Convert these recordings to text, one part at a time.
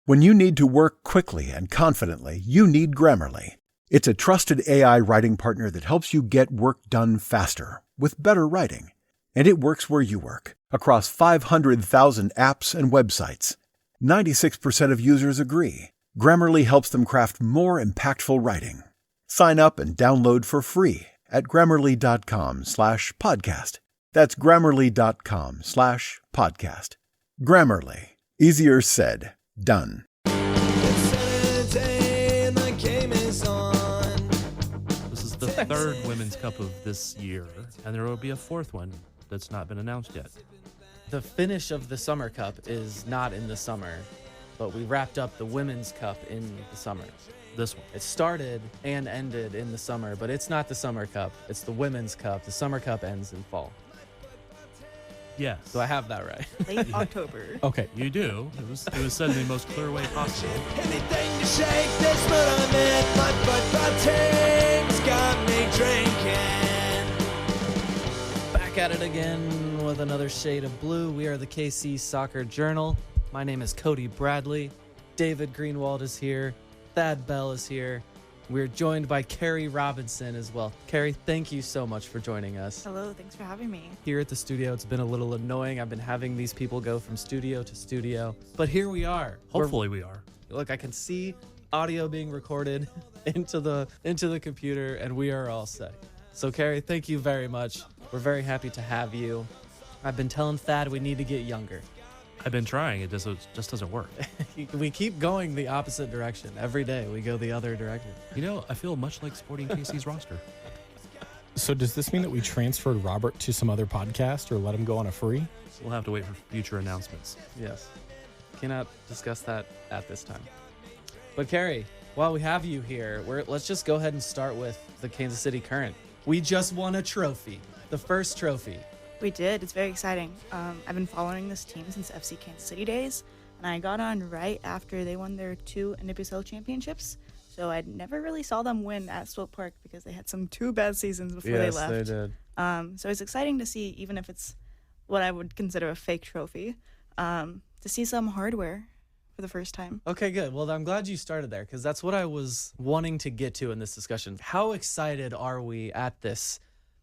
When you need to work quickly and confidently, you need Grammarly. It's a trusted AI writing partner that helps you get work done faster, with better writing. And it works where you work, across 500,000 apps and websites. 96% of users agree. Grammarly helps them craft more impactful writing. Sign up and download for free at Grammarly.com/podcast. That's Grammarly.com/podcast. Grammarly. Easier said, done. This is the third Women's Cup of this year, and there will be a fourth one that's not been announced yet. The finish of the Summer Cup is not in the summer, but we wrapped up the Women's Cup in the summer. This one. It started and ended in the summer, but it's not the Summer Cup. It's the Women's Cup. The Summer Cup ends in fall. Yes. Do I have that right? Late October. Okay. You do. It was said in the most clear way possible. Anything to shake this mood, my football team's got me drinking. Back at it again with another shade of blue. We are the KC Soccer Journal. My name is Cody Bradley. David Greenwald is here. Thad Bell is here. We're joined by Carrie Robinson as well. Carrie, thank you so much for joining us. Hello, thanks for having me. Here at the studio, it's been a little annoying. I've been having these people go from studio to studio, but here we are. Hopefully we are. Look, I can see audio being recorded into the computer, and we are all set. So, Carrie, thank you very much. We're very happy to have you. I've been telling Thad we need to get younger. I've been trying. It just doesn't work. We keep going the opposite direction. Every day we go the other direction. You know, I feel much like Sporting KC's roster. So does this mean that we transferred Robert to some other podcast or let him go on a free? We'll have to wait for future announcements. Yes. Cannot discuss that at this time. But Carrie, while we have you here, let's just go ahead and start with the Kansas City Current. We just won a trophy. The first trophy. We did. It's very exciting. I've been following this team since FC Kansas City days, and I got on right after they won their 2 NWSL championships. So I never really saw them win at Swope Park because they had two bad seasons before they left. Yes, they did. So it's exciting to see, even if it's what I would consider a fake trophy, to see some hardware for the first time. Okay, good. Well, I'm glad you started there because that's what I was wanting to get to in this discussion. How excited are we at this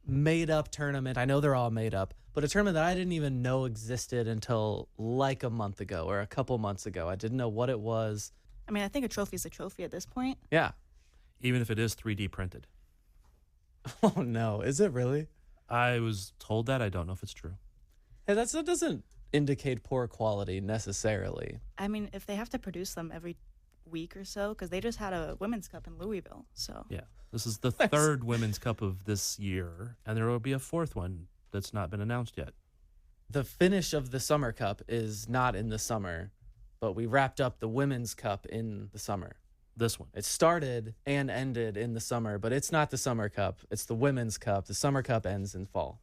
made-up tournament? I know they're all made up, but a tournament that I didn't even know existed until like a month ago or a couple months ago. I didn't know what it was. I mean, I think a trophy is a trophy at this point. Yeah. Even if it is 3D printed. Oh, no. Is it really? I was told that. I don't know if it's true. Hey, that doesn't indicate poor quality necessarily. I mean, if they have to produce them every week or so, because they just had a Women's Cup in Louisville, so. Yeah. This is the third Women's Cup of this year, and there will be a fourth one that's not been announced yet. The finish of the Summer Cup is not in the summer, but we wrapped up the Women's Cup in the summer. This one. It started and ended in the summer, but it's not the Summer Cup. It's the Women's Cup. The Summer Cup ends in fall.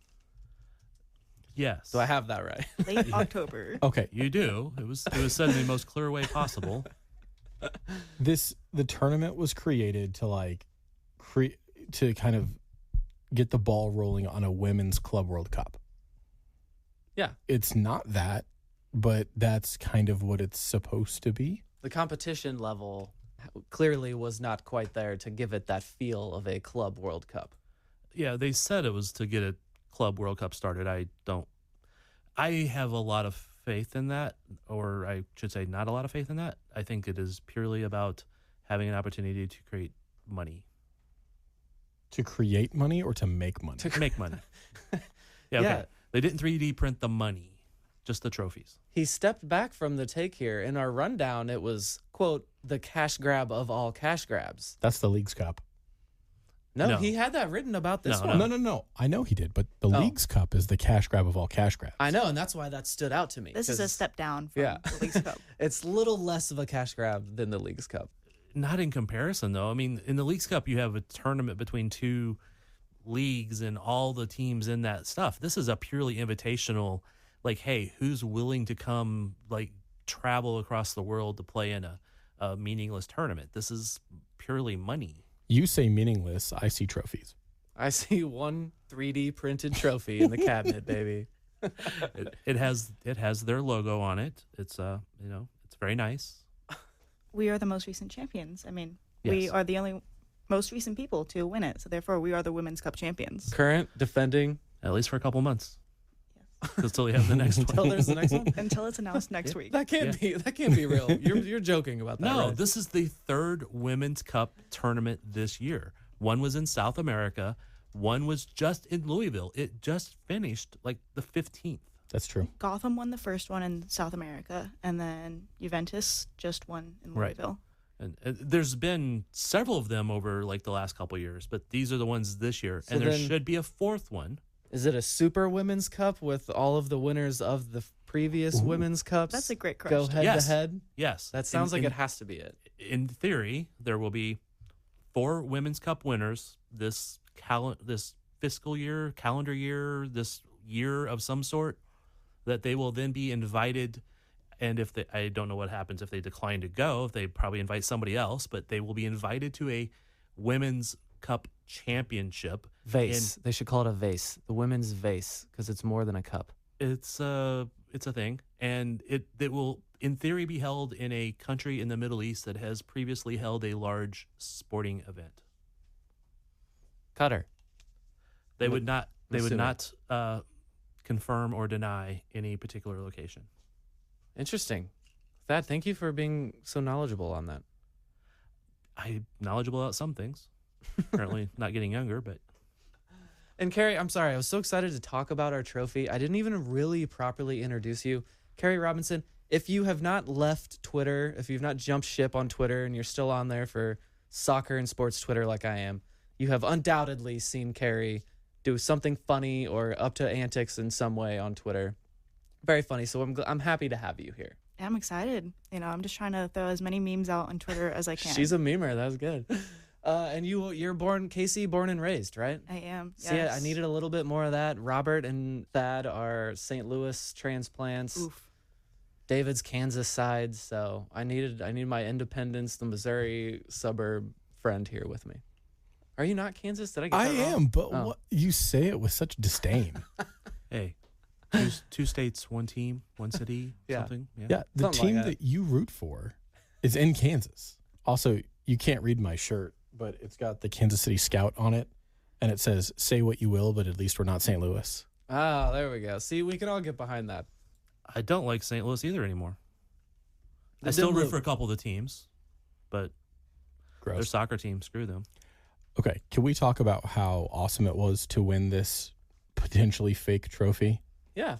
Yes. So I have that right. Late October. Okay. You do. It was said in the most clear way possible. The tournament was created to to kind of get the ball rolling on a Women's Club World Cup. Yeah. It's not that, but that's kind of what it's supposed to be. The competition level clearly was not quite there to give it that feel of a Club World Cup. Yeah, they said it was to get a Club World Cup started. I have a lot of faith in that, or I should say not a lot of faith in that. I think it is purely about having an opportunity to create money. To create money or to make money? To make money. Yeah, okay. Yeah. They didn't 3D print the money, just the trophies. He stepped back from the take here. In our rundown, it was, quote, the cash grab of all cash grabs. That's the League's Cup. No, he had that written about this one. No. I know he did, but the League's Cup is the cash grab of all cash grabs. I know, and that's why that stood out to me. This is a step down from the League's Cup. It's a little less of a cash grab than the League's Cup. Not in comparison, though. I mean, in the League's Cup, you have a tournament between two leagues and all the teams in that stuff. This is a purely invitational, like, hey, who's willing to come, like, travel across the world to play in a meaningless tournament? This is purely money. You say meaningless, I see trophies. I see one 3D printed trophy in the cabinet, baby. It has their logo on it. It's it's very nice. we are the most recent champions. I mean, we are the only most recent people to win it. So therefore, we are the Women's Cup champions. Current, defending. At least for a couple months. Until we have the next one. Until there's the next one. Until it's announced next week. That can't be real. You're joking about that. No, right? this is the third Women's Cup tournament this year. One was in South America. One was just in Louisville. It just finished like the 15th. That's true. Gotham won the first one in South America, and then Juventus just won in Right. Louisville. And there's been several of them over like the last couple of years, but these are the ones this year. So and there then- should be a fourth one. Is it a Super Women's Cup with all of the winners of the previous Women's Cups? That's a great Go question. head Yes. to head. Yes. That sounds like it has to be it. In theory, there will be 4 Women's Cup winners this fiscal year, calendar year, this year of some sort, that they will then be invited. And if they, I don't know what happens if they decline to go, if they probably invite somebody else, but they will be invited to a Women's Cup championship. Vase. They should call it a vase. The women's vase, because it's more than a cup. It's a thing, and it will in theory be held in a country in the Middle East that has previously held a large sporting event. Qatar. They would not assuming. confirm or deny any particular location. Interesting. Thad, thank you for being so knowledgeable on that. I'm knowledgeable about some things. Currently not getting younger, but And Carrie, I'm sorry, I was so excited to talk about our trophy. I didn't even really properly introduce you. Carrie Robinson, if you have not left Twitter, if you've not jumped ship on Twitter and you're still on there for soccer and sports Twitter like I am, you have undoubtedly seen Carrie do something funny or up to antics in some way on Twitter. Very funny. So I'm happy to have you here. Yeah, I'm excited. I'm just trying to throw as many memes out on Twitter as I can. She's a memer. That was good. And you're born and raised, right? I am. See, Yes. I needed a little bit more of that. Robert and Thad are St. Louis transplants. Oof. David's Kansas side, so I need my Independence, the Missouri suburb friend here with me. Are you not Kansas? Did I get I that wrong? am, but Oh. what, you say it with such disdain. hey, two states, one team, one city, Yeah. something. Yeah, the Something like team that. that you root for is in Kansas. Also, you can't read my shirt, but it's got the Kansas City Scout on it, and it says, "Say what you will, but at least we're not St. Louis." Ah, there we go. See, we can all get behind that. I don't like St. Louis either anymore. I The still dim root loop. for a couple of the teams, but their Gross. soccer team, screw them. Okay, can we talk about how awesome it was to win this potentially fake trophy? Yeah,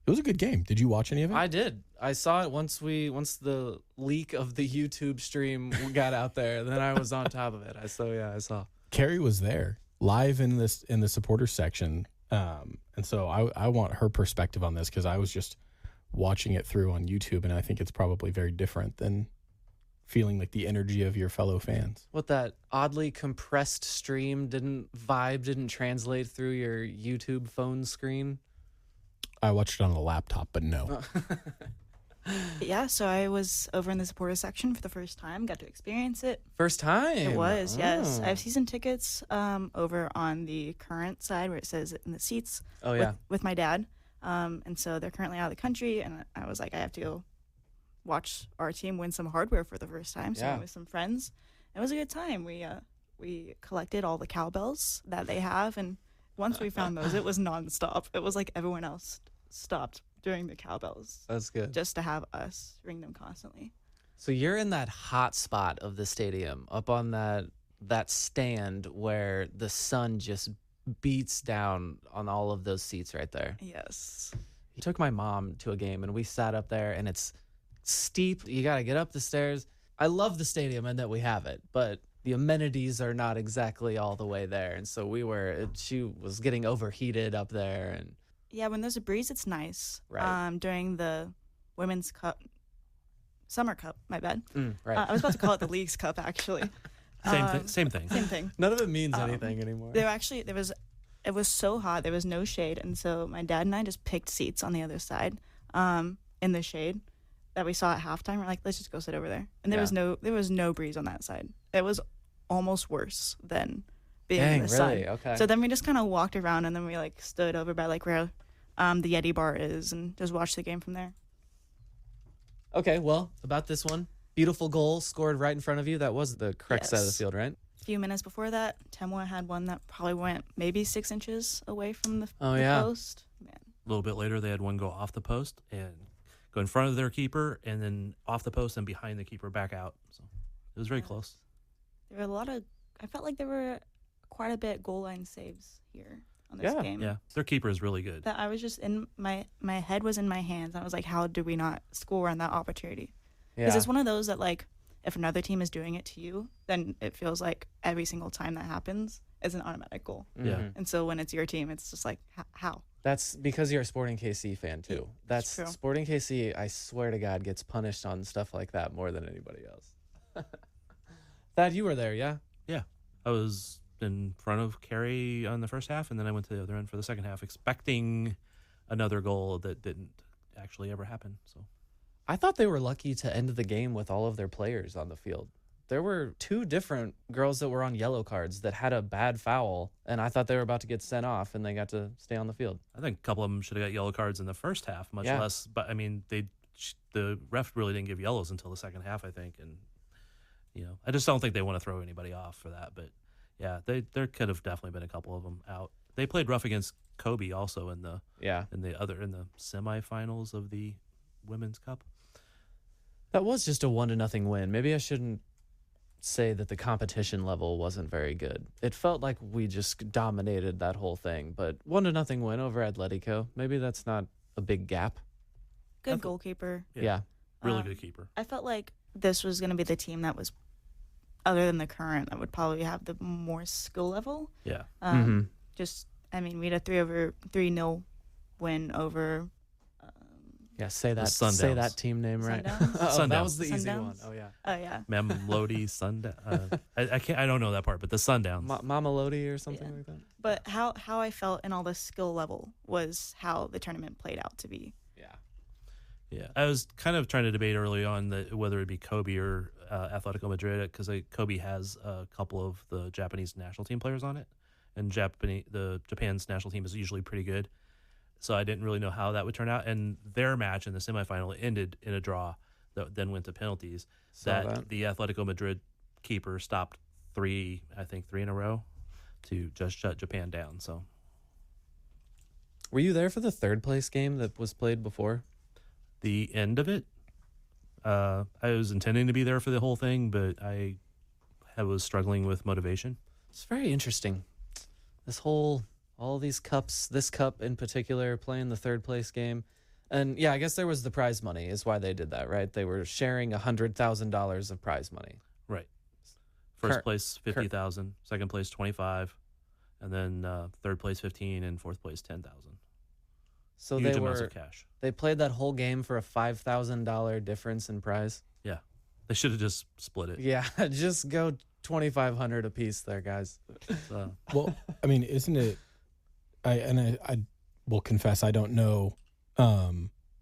It was a good game. Did you watch any of it? I did. I saw it once the leak of the YouTube stream got out there. Then I was on top of it. I saw. Carrie was there live in the supporter section, and so I want her perspective on this because I was just watching it through on YouTube, and I think it's probably very different than feeling like the energy of your fellow fans. What, that oddly compressed stream didn't translate through your YouTube phone screen? I watched it on a laptop, but no. Yeah, so I was over in the supporter section for the first time, got to experience it. First time. It was, yes. Oh. I have season tickets over on the current side where it says in the seats Oh yeah. with my dad. And so they're currently out of the country, and I was like, I have to go watch our team win some hardware for the first time. So I Yeah. went with some friends. It was a good time. We collected all the cowbells that they have, and once we found those, it was nonstop. It was like everyone else stopped during the cowbells That's good. just to have us ring them constantly. So you're in that hot spot of the stadium, up on that stand where the sun just beats down on all of those seats right there. Yes. He took my mom to a game, and we sat up there, and it's steep. You got to get up the stairs. I love the stadium and that we have it, but the amenities are not exactly all the way there. And so she was getting overheated up there. And Yeah, when there's a breeze, it's nice. Right. During the Women's Cup, Summer Cup, my bad. right. I was about to call it the League's Cup, actually. Same thing. Same thing. None of it means anything anymore. It was so hot, there was no shade, and so my dad and I just picked seats on the other side, in the shade that we saw at halftime. We're like, let's just go sit over there. And there was no breeze on that side. It was almost worse than being in the sun. Really? Okay. So then we just kind of walked around, and then we like stood over by like where the Yeti bar is, and just watched the game from there. Okay, well, about this one, beautiful goal scored right in front of you. That was the correct side of the Yes. field, right? A few minutes before that, Temwa had one that probably went maybe 6 inches away from the Oh, yeah. post. Man, A little bit later, they had one go off the post and go in front of their keeper, and then off the post and behind the keeper back out. So it was very close. there were a lot of. I felt like there were quite a bit goal line saves here on this Yeah. game. Yeah, their keeper is really good. That I was just in my head was in my hands. I was like, how do we not score on that opportunity? Because it's one of those that, like, if another team is doing it to you, then it feels like every single time that happens is an automatic goal. Yeah. Mhm. And so when it's your team, it's just like, how? That's because you're a Sporting KC fan too. That's That's true. Sporting KC, I swear to God, gets punished on stuff like that more than anybody else. Thad, you were there, yeah? Yeah, I was in front of Carey on the first half, and then I went to the other end for the second half, expecting another goal that didn't actually ever happen. So I thought they were lucky to end the game with all of their players on the field. There were 2 different girls that were on yellow cards that had a bad foul, and I thought they were about to get sent off, and they got to stay on the field. I think a couple of them should have got yellow cards in the first half, much Yeah. less. But I mean, the ref really didn't give yellows until the second half, I think, and I just don't think they want to throw anybody off for that. But yeah, there could have definitely been a couple of them out. They played rough against Kobe also in the Yeah. semifinals of the Women's Cup. That was just a 1-0 win. Maybe I shouldn't say that the competition level wasn't very good. It felt like we just dominated that whole thing, but 1-0 win over Atletico. Maybe that's not a big gap. Good goalkeeper. Yeah. Really Um, good keeper. I felt like this was going to be the team that was, other than the current, that would probably have the more skill level. Yeah. Just, I mean, we had a 3-0 win over Yeah, say that Sundowns. team name right. Sundowns? Oh, that Sundowns. was the easy one. Sundowns? Oh yeah. Oh yeah. Mamelodi Sundown. I don't know that part, but the Sundowns. Mama Lodi or something Yeah. like that. But how I felt in all the skill level was how the tournament played out to be. Yeah. Yeah, I was kind of trying to debate early on whether it'd be Kobe or Atletico Madrid, because Kobe has a couple of the Japanese national team players on it, and Japan's national team is usually pretty good. So I didn't really know how that would turn out. And their match in the semifinal ended in a draw that then went to penalties. That. The Atletico Madrid keeper stopped 3 in a row to just shut Japan down. So Were you there for the 3rd place game that was played before? the end of it, I was intending to be there for the whole thing, but I was struggling with motivation. It's very interesting. All these cups, this cup in particular, playing the 3rd place game. And yeah, I guess there was the prize money is why they did that, right? They were sharing $100,000 of prize money. Right. First Cur- place 50,000, second place 25, and then third place 15, and fourth place 10,000. So Huge amounts of cash. they played that whole game for a $5,000 difference in prize. Yeah, they should have just split it. Yeah, just go $2,500 a piece there, guys. So, Well, I mean, isn't it? I will confess I don't know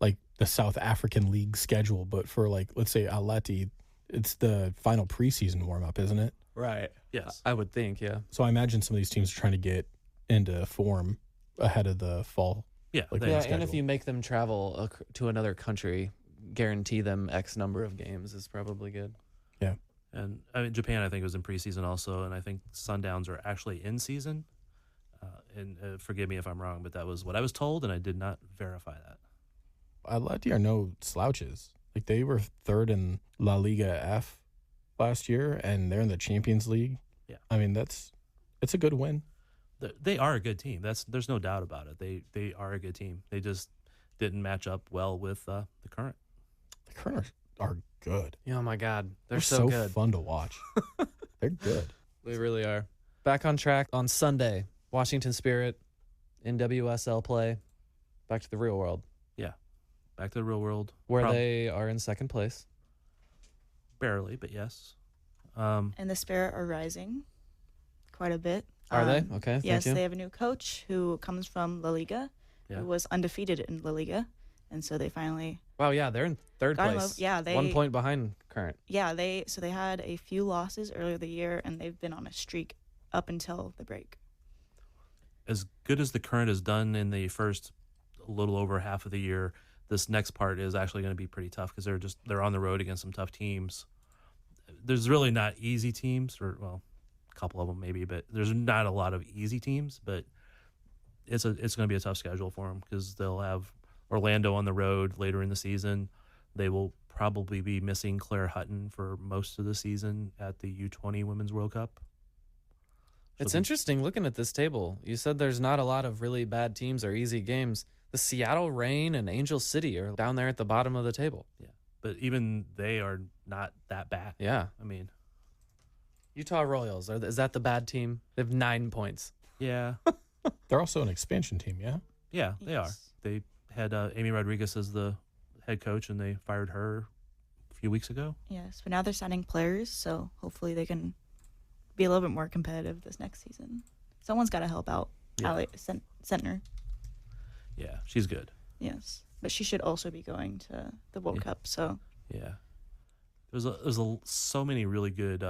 like the South African League schedule, but for like let's say Atleti, it's the final preseason warm up, isn't it? Right. yes. I would think, yeah. So I imagine some of these teams are trying to get into form ahead of the fall. Yeah. Like, they- Yeah, schedule. and if you make them travel to another country, guarantee them X number of games is probably good. and I mean, Japan, I think, was in preseason also, and I think Sundowns are actually in season. And forgive me if I'm wrong, but that was what I was told, and I did not verify that. Atleti are no slouches. Like they were 3rd in La Liga F last year, and they're in the Champions League. Yeah. I mean it's a good win. They are a good team. There's no doubt about it. They are a good team. They just didn't match up well with the current. The Current are good. Oh my God, they're so good. fun to watch. They're good. They really are. Back on track on Sunday. Washington Spirit, NWSL play. Back to the real world, Back to the real world. where they are in 2nd place. Barely, but yes. And the Spirit are rising quite a bit. Are they? Okay, Yes, thank they you. have a new coach who comes from La Liga, Yeah. who was undefeated in La Liga, and so they finally, Wow, yeah, they're in 3rd Got 'em place. over- yeah, they- 1 point behind current. they had a few losses earlier the year, and they've been on a streak up until the break. As good as the current has done in the first little over half of the year, this next part is actually going to be pretty tough because they're on the road against some tough teams. There's really not easy teams, or well, a couple of them maybe, but there's not a lot of easy teams. But it's going to be a tough schedule for them because they'll have Orlando on the road later in the season. They will probably be missing Claire Hutton for most of the season at the U20 Women's World Cup. It's interesting looking at this table. You said there's not a lot of really bad teams or easy games. The Seattle Reign and Angel City are down there at the bottom of the table. Yeah, but even they are not that bad. Yeah. I mean, Utah Royals, is that the bad team? They have 9 points. yeah. They're also an expansion team, yeah? Yeah, they are. They had Amy Rodriguez as the head coach, and they fired her a few weeks ago. Yes, but now they're signing players, so hopefully they can be a little bit more competitive this next season. Someone's got to help out Allie Sentner. Yeah, she's good. Yes, but she should also be going to the World Cup. So Yeah, there's so many really good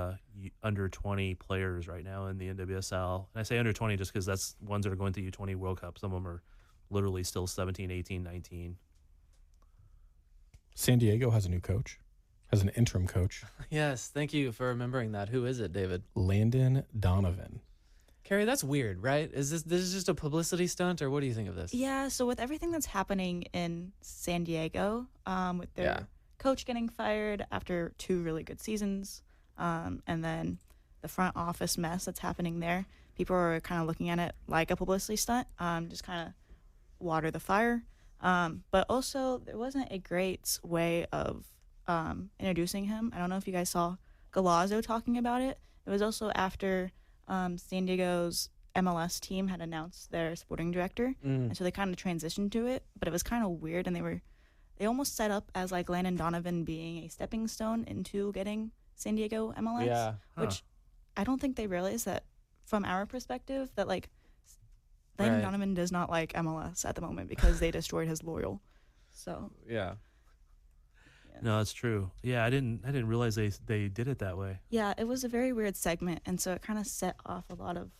under 20 players right now in the NWSL. And I say under 20 just because that's ones that are going to U20 World Cup. Some of them are literally still 17, 18, 19. San Diego has a new coach, has an interim coach, Yes, thank you for remembering that. Who is it, David? Landon Donovan. Carrie, that's weird, right? Is this is just a publicity stunt, or what do you think of this? yeah, so with everything that's happening in San Diego, with their coach getting fired after 2 really good seasons, and then the front office mess that's happening there, people are kind of looking at it like a publicity stunt, just kind of water the fire. But also, there wasn't a great way of introducing him. I don't know if you guys saw Galazzo talking about it. It was also after San Diego's MLS team had announced their sporting director, and so they kind of transitioned to it. But it was kind of weird, and they almost set up as like Landon Donovan being a stepping stone into getting San Diego MLS. Yeah. Which I don't think they realized that from our perspective that like Landon Donovan does not like MLS at the moment because they destroyed his loyal. So Yeah. No, that's true. Yeah, I didn't realize they did it that way. yeah, it was a very weird segment, and so it kind of set off a lot of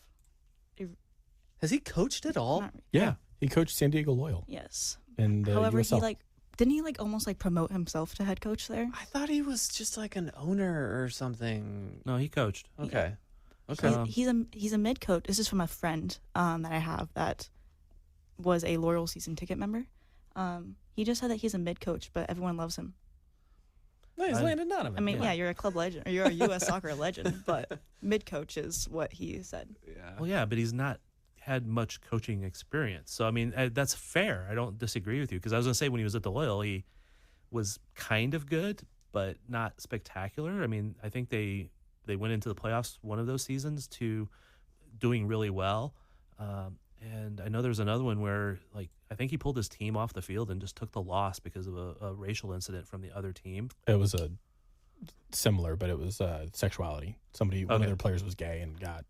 Has he coached at all? not- Yeah, he coached San Diego Loyal. yes. And However, USL. he didn't he almost promote himself to head coach there? I thought he was just like an owner or something. No, he coached. Okay. Okay. He's a mid coach. This is from a friend that I have that was a loyal season ticket member. He just said that he's a mid coach, but everyone loves him. No, he's Landon Donovan. I mean, yeah, you're a club legend, or you're a U.S. soccer legend, but mid coach is what he said. Yeah. Well, yeah, but he's not had much coaching experience. So, I mean, that's fair. I don't disagree with you because I was going to say when he was at the Loyal, he was kind of good, but not spectacular. I mean, I think they went into the playoffs one of those seasons to doing really well. And I know there's another one where, I think he pulled his team off the field and just took the loss because of a racial incident from the other team. It was a similar, but it was sexuality. One of their players was gay and got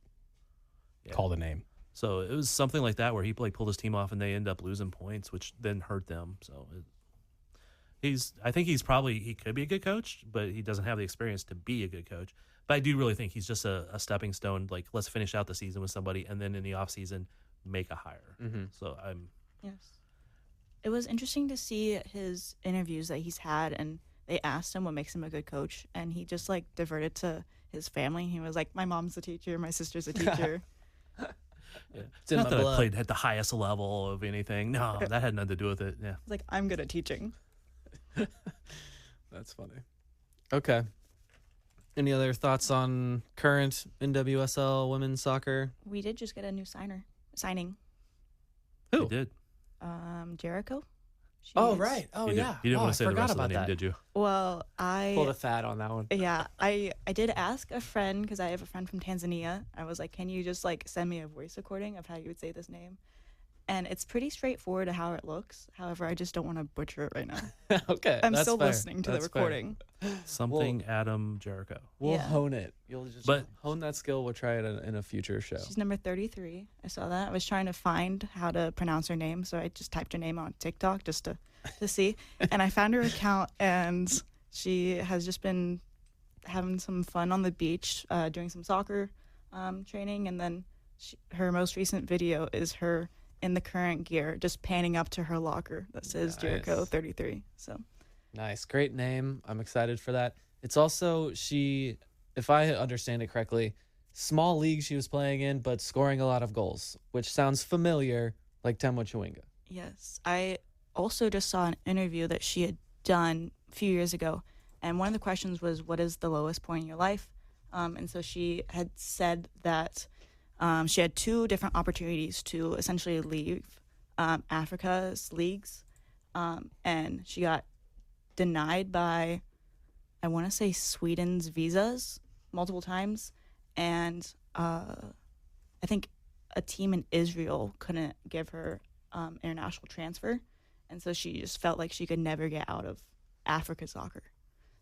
called a name. So it was something like that where he pulled his team off and they end up losing points, which then hurt them. So I think he could be a good coach, but he doesn't have the experience to be a good coach. But I do really think he's just a stepping stone. Let's finish out the season with somebody, and then in the off season, make a hire. Mm-hmm. So Yes. It was interesting to see his interviews that he's had, and they asked him what makes him a good coach, and he just diverted to his family. He was like, my mom's a teacher, my sister's a teacher. It's in not my that I blood. played at the highest level of anything. No, that had nothing to do with it. Yeah. He's like, I'm good at teaching. That's funny. Okay. Any other thoughts on current NWSL women's soccer? We did just get a new signing. Who? You did. Jericho. She Oh, is- right. Oh, You yeah. didn't Oh, want I to say the forgot rest of the about name, that. did you? Well, Pulled a fat on that one. Yeah, I did ask a friend because I have a friend from Tanzania. I was like, can you just send me a voice recording of how you would say this name? And it's pretty straightforward to how it looks. However, I just don't want to butcher it right now. Okay. I'm that's still fair. listening to That's the fair. recording. Something Adam Jericho. We'll Yeah. hone it. You'll just But- hone that skill. We'll try it in a future show. She's number 33. I saw that. I was trying to find how to pronounce her name, so I just typed her name on TikTok just to see. And I found her account, and she has just been having some fun on the beach, doing some soccer training. And then her most recent video is her in the current gear, just panning up to her locker that says Jericho 33. So nice. Great name. I'm excited for that. It's also, if I understand it correctly, small league she was playing in, but scoring a lot of goals, which sounds familiar, like Temwa Chewinga. yes, I also just saw an interview that she had done a few years ago, and one of the questions was, what is the lowest point in your life? And so she had said that she had 2 different opportunities to essentially leave Africa's leagues, and she got denied by, I want to say, Sweden's visas multiple times, and I think a team in Israel couldn't give her international transfer, and so she just felt like she could never get out of Africa soccer.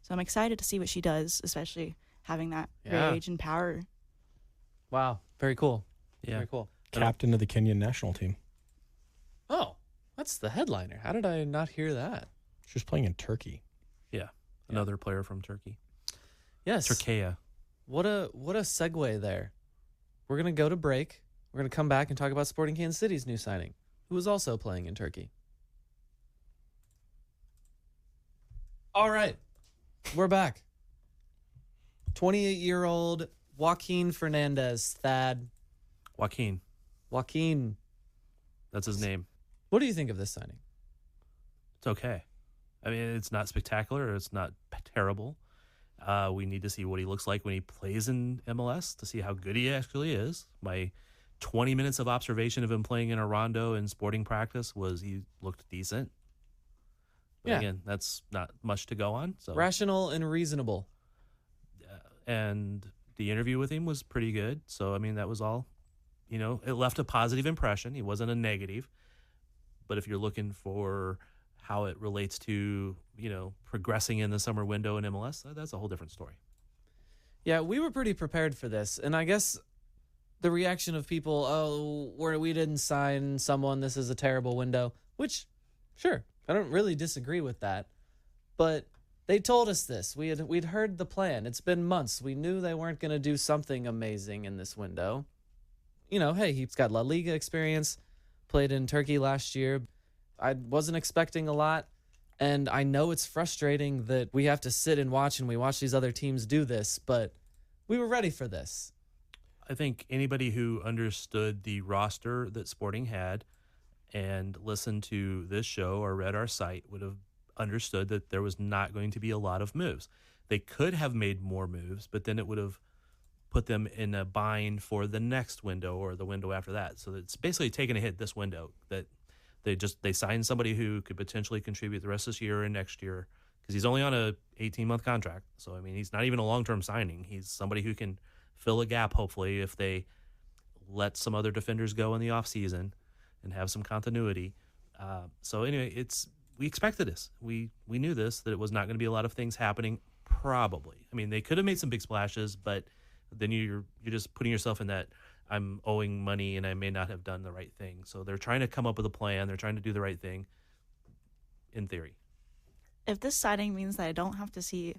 So I'm excited to see what she does, especially having that rage and power. Wow. Very cool. Yeah. Very cool. Captain of the Kenyan national team. Oh, that's the headliner. How did I not hear that? She was playing in Turkey. Yeah. Another player from Turkey. Yes. Turkey. What a segue there. We're going to go to break. We're going to come back and talk about Sporting Kansas City's new signing, who is also playing in Turkey. All right. We're back. 28-year-old Joaquin Fernandez, Thad. Joaquin. That's his name. What do you think of this signing? It's okay. I mean, it's not spectacular. It's not terrible. We need to see what he looks like when he plays in MLS to see how good he actually is. My 20 minutes of observation of him playing in a rondo in sporting practice was he looked decent. But again, that's not much to go on. So Rational and reasonable. And the interview with him was pretty good. So, I mean, that was all, it left a positive impression. He wasn't a negative. But if you're looking for how it relates to, progressing in the summer window in MLS, that's a whole different story. Yeah, we were pretty prepared for this. And I guess the reaction of people, we didn't sign someone, this is a terrible window, which, sure, I don't really disagree with that. But they told us this. We'd heard the plan. It's been months. We knew they weren't going to do something amazing in this window. Hey, he's got La Liga experience, played in Turkey last year. I wasn't expecting a lot, and I know it's frustrating that we have to sit and watch, and we watch these other teams do this, but we were ready for this. I think anybody who understood the roster that Sporting had and listened to this show or read our site would have understood that there was not going to be a lot of moves. They could have made more moves, but then it would have put them in a bind for the next window or the window after that. So it's basically taking a hit this window that they signed somebody who could potentially contribute the rest of this year and next year because he's only on a 18-month contract. So, I mean, he's not even a long-term signing. He's somebody who can fill a gap, hopefully, if they let some other defenders go in the offseason and have some continuity. So anyway, we expected this. We knew this, that it was not going to be a lot of things happening, probably. I mean, they could have made some big splashes, but then you're just putting yourself in that I'm owing money and I may not have done the right thing. So they're trying to come up with a plan. They're trying to do the right thing, in theory. If this signing means that I don't have to see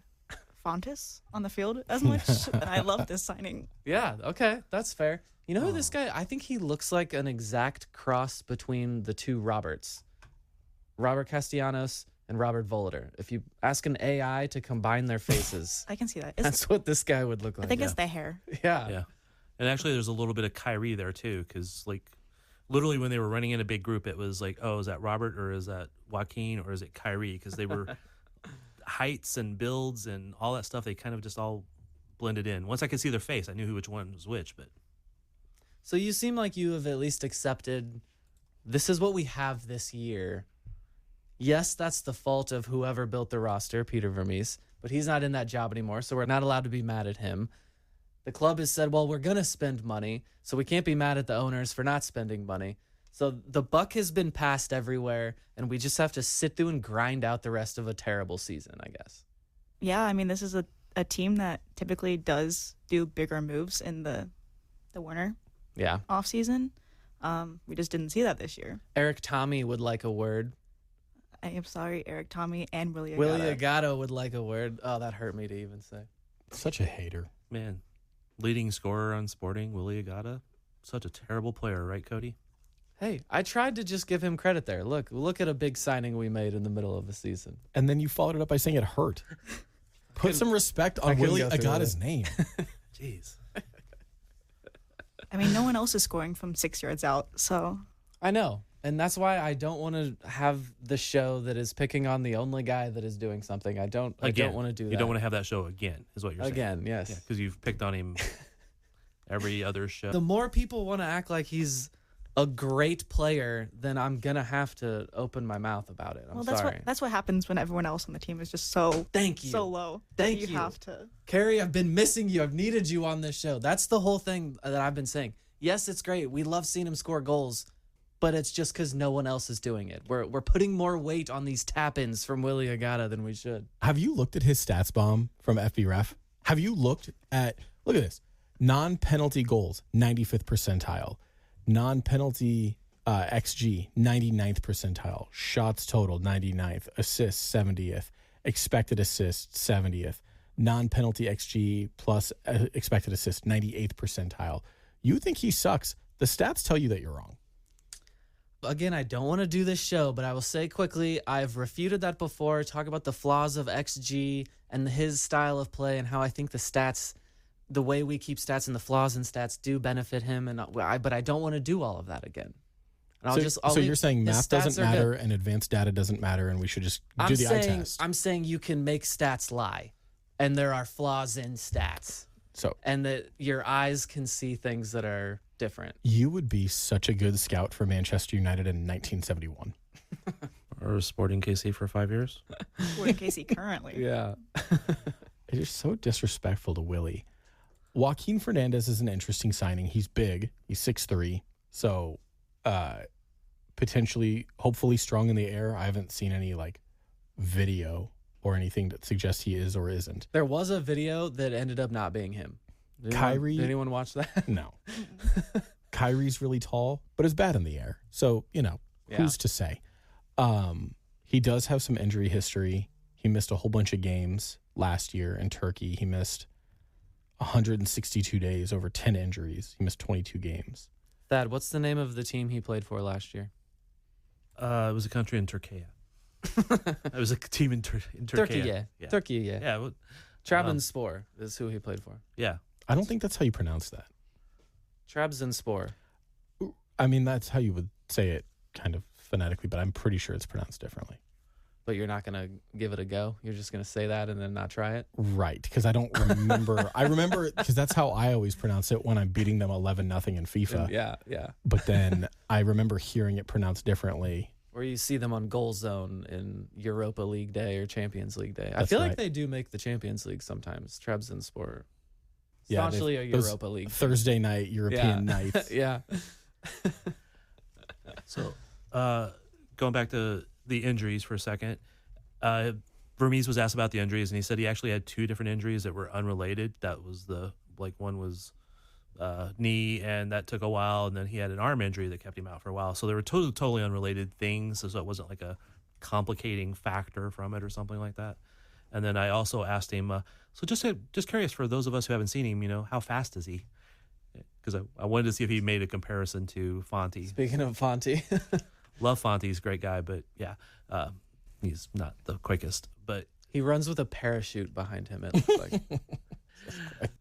Fontes on the field as much, then I love this signing. Yeah, okay, that's fair. You know who this guy, I think he looks like an exact cross between the two Roberts. Robert Castellanos and Robert Volater. If you ask an AI to combine their faces, I can see that. that's what this guy would look like. I think it's the hair. Yeah. And actually, there's a little bit of Kyrie there, too, because, literally when they were running in a big group, it was like, oh, is that Robert or is that Joaquin or is it Kyrie? Because they were heights and builds and all that stuff. They kind of just all blended in. Once I could see their face, I knew which one was which. But So you seem like you have at least accepted this is what we have this year. Yes, that's the fault of whoever built the roster, Peter Vermees, but he's not in that job anymore, so we're not allowed to be mad at him. The club has said, well, we're going to spend money, so we can't be mad at the owners for not spending money. So the buck has been passed everywhere, and we just have to sit through and grind out the rest of a terrible season, I guess. Yeah, I mean, this is a team that typically does do bigger moves in the winter offseason. We just didn't see that this year. Eric Tommy would like a word. I am sorry, Eric Tommy and Willie Agata. Willie Agata would like a word. Oh, that hurt me to even say. Such a hater. man, leading scorer on Sporting, Willie Agata, such a terrible player, right, Cody? Hey, I tried to just give him credit there. Look at a big signing we made in the middle of the season. And then you followed it up by saying it hurt. Put some respect on couldn't Willie go through Agata's it. name. Jeez. I mean, no one else is scoring from 6 yards out, so I know. And that's why I don't want to have the show that is picking on the only guy that is doing something. I don't want to do that. You don't want to have that show again, is what you're saying. Again, yes. Yeah, because you've picked on him every other show. The more people want to act like he's a great player, then I'm going to have to open my mouth about it. I'm sorry. that's what happens when everyone else on the team is just so Thank you. so low. Thank that you. have to. Carrie, I've been missing you. I've needed you on this show. That's the whole thing that I've been saying. Yes, it's great. We love seeing him score goals, but it's just because no one else is doing it. We're putting more weight on these tap-ins from Willie Agata than we should. Have you looked at his stats bomb from FBref? Have you looked at this, non-penalty goals, 95th percentile, non-penalty XG, 99th percentile, shots total, 99th, assists, 70th, expected assists, 70th, non-penalty XG plus expected assists, 98th percentile. You think he sucks. The stats tell you that you're wrong. Again, I don't want to do this show, but I will say quickly, I've refuted that before, talk about the flaws of XG and his style of play and how I think the stats, the way we keep stats and the flaws in stats do benefit him. But I don't want to do all of that again. And So you're saying his math stats doesn't are matter good. and advanced data doesn't matter and we should just do the eye test. I'm saying you can make stats lie, and there are flaws in stats, So and that your eyes can see things that are different. you would be such a good scout for Manchester United in 1971. Or Sporting KC for 5 years. We're in Casey currently. Yeah. It is so disrespectful to Willie. Joaquin Fernandez is an interesting signing. He's big. He's 6'3". So potentially, hopefully strong in the air. I haven't seen any video or anything that suggests he is or isn't. There was a video that ended up not being him. Did anyone watch that? No. Kyrie's really tall, but is bad in the air. So, who's to say? He does have some injury history. He missed a whole bunch of games last year in Turkey. He missed 162 days over 10 injuries. He missed 22 games. Thad, what's the name of the team he played for last year? It was a country in Turkey. It was a team in Turkey. Turkey, yeah. Turkey, yeah. Yeah. Well, Trabzonspor is who he played for. yeah. I don't think that's how you pronounce that. Trabzonspor. I mean, that's how you would say it kind of phonetically, but I'm pretty sure it's pronounced differently. But you're not going to give it a go? You're just going to say that and then not try it? Right, because I don't remember. I remember because that's how I always pronounce it when I'm beating them 11-0 in FIFA. Yeah. But then I remember hearing it pronounced differently. Or you see them on Goal Zone in Europa League Day or Champions League Day. I That's feel right. like they do make the Champions League sometimes. Trabzonspor. Yeah, Staunchly a those Europa League. Thursday night European nights. Yeah. So, going back to the injuries for a second, Vermees was asked about the injuries, and he said he actually had 2 different injuries that were unrelated. That was one was knee, and that took a while, and then he had an arm injury that kept him out for a while. So they were totally unrelated things, so it wasn't like a complicating factor from it or something like that. And then I also asked him, so just curious for those of us who haven't seen him, how fast is he? Because I wanted to see if he made a comparison to Fonte. Speaking of Fonte. Love Fonte, he's a great guy, but yeah, he's not the quickest. But He runs with a parachute behind him, it looks like.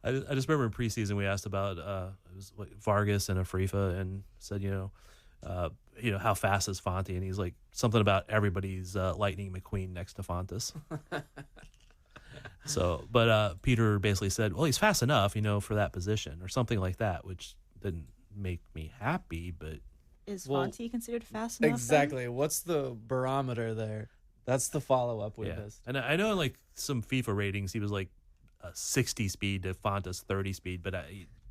I just remember in preseason we asked about it was Vargas and Afrifa, and said how fast is Fonte, and he's like something about everybody's Lightning McQueen next to Fontes. So, but Peter basically said, well, he's fast enough, for that position or something like that, which didn't make me happy, but Is Well, Fonte considered fast enough? then? Exactly. What's the barometer there? That's the follow-up we missed. And I know in some FIFA ratings he was like a 60 speed to Fontes 30 speed, but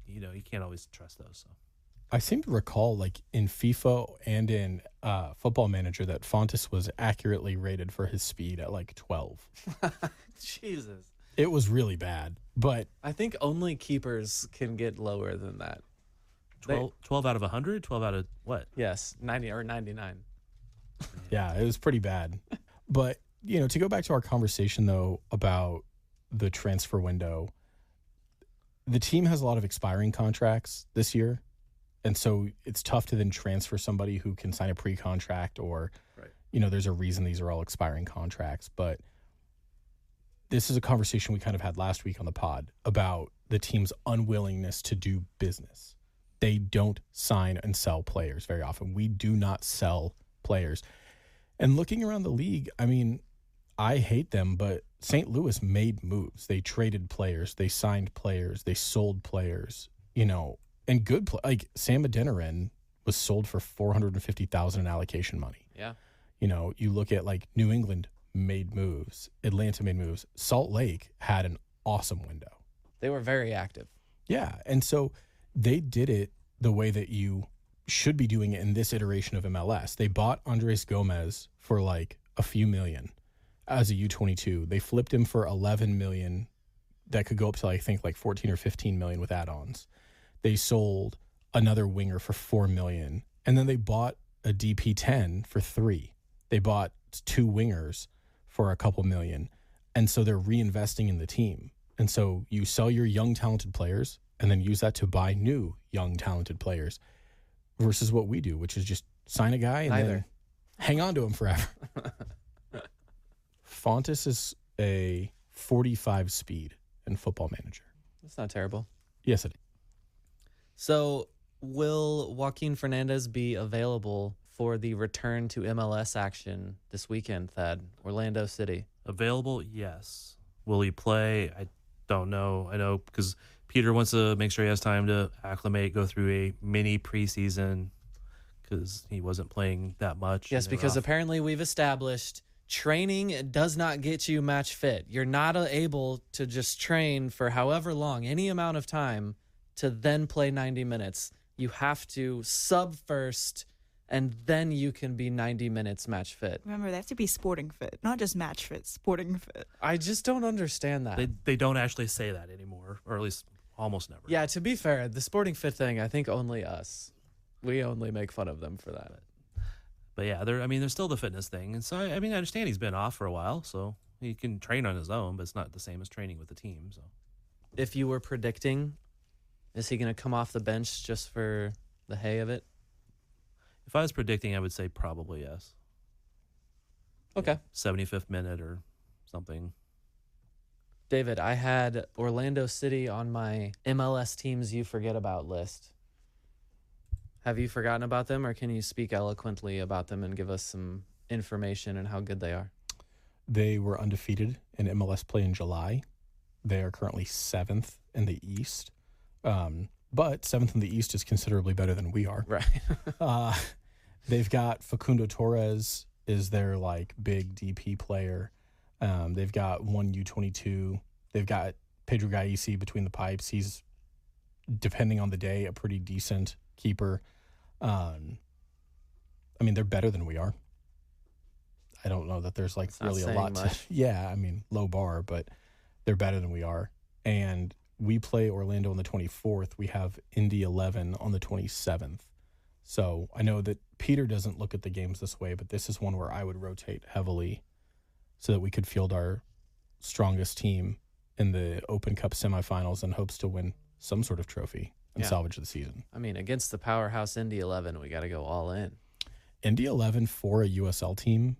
you can't always trust those. So I seem to recall, in FIFA and in Football Manager, that Fontes was accurately rated for his speed at 12. Jesus. It was really bad, but I think only keepers can get lower than that. 12 out of 100, 12 out of what? Yes, 90 or 99. yeah, it was pretty bad. But, to go back to our conversation, though, about the transfer window, the team has a lot of expiring contracts this year. And so it's tough to then transfer somebody who can sign a pre-contract or, Right. there's a reason these are all expiring contracts. But this is a conversation we kind of had last week on the pod about the team's unwillingness to do business. They don't sign and sell players very often. We do not sell players. And looking around the league, I mean, I hate them, but St. Louis made moves. They traded players. They signed players. They sold players, and good like Sam Adeniran was sold for $450,000 in allocation money. Yeah. You look at like New England made moves. Atlanta made moves. Salt Lake had an awesome window. They were very active. Yeah. And so they did it the way that you should be doing it in this iteration of MLS. They bought Andres Gomez for like a few million as a U22. They flipped him for 11 million that could go up to I think like 14 or 15 million with add-ons. They sold another winger for 4 million. And then they bought a DP10 for 3. They bought 2 wingers for a couple million. And so they're reinvesting in the team. And so you sell your young, talented players and then use that to buy new, young, talented players versus what we do, which is just sign a guy and then hang on to him forever. Fontes is a 45 speed in Football Manager. That's not terrible. Yes, it is. So will Joaquin Fernandez be available for the return to MLS action this weekend, Thad? Orlando City. Available, yes. Will he play? I don't know. I know because Peter wants to make sure he has time to acclimate, go through a mini preseason because he wasn't playing that much. Yes, because apparently we've established training does not get you match fit. You're not able to just train for however long, any amount of time, to then play 90 minutes. You have to sub first, and then you can be 90 minutes match fit. Remember, they have to be sporting fit, not just match fit, sporting fit. I just don't understand that. They don't actually say that anymore, or at least almost never. Yeah, to be fair, the sporting fit thing, I think only us. We only make fun of them for that. But yeah, there's still the fitness thing. And so, I understand he's been off for a while, so he can train on his own, but it's not the same as training with the team. So, if you were predicting, is he going to come off the bench just for the hay of it? if I was predicting, I would say probably yes. Okay. 75th minute or something. David, I had Orlando City on my MLS teams you forget about list. Have you forgotten about them, or can you speak eloquently about them and give us some information on how good they are? They were undefeated in MLS play in July. They are currently 7th in the East. But 7th in the East is considerably better than we are. Right. They've got Facundo Torres is their like big DP player. They've got one U22. They've got Pedro Gaisi between the pipes. He's, depending on the day, a pretty decent keeper. I mean, they're better than we are. I don't know that there's like really a lot to, yeah, I mean, low bar, but they're better than we are. And we play Orlando on the 24th. We have Indy 11 on the 27th. So I know that Peter doesn't look at the games this way, but this is one where I would rotate heavily so that we could field our strongest team in the Open Cup semifinals in hopes to win some sort of trophy and salvage the season. I mean, against the powerhouse Indy 11, we got to go all in. Indy 11 for a USL team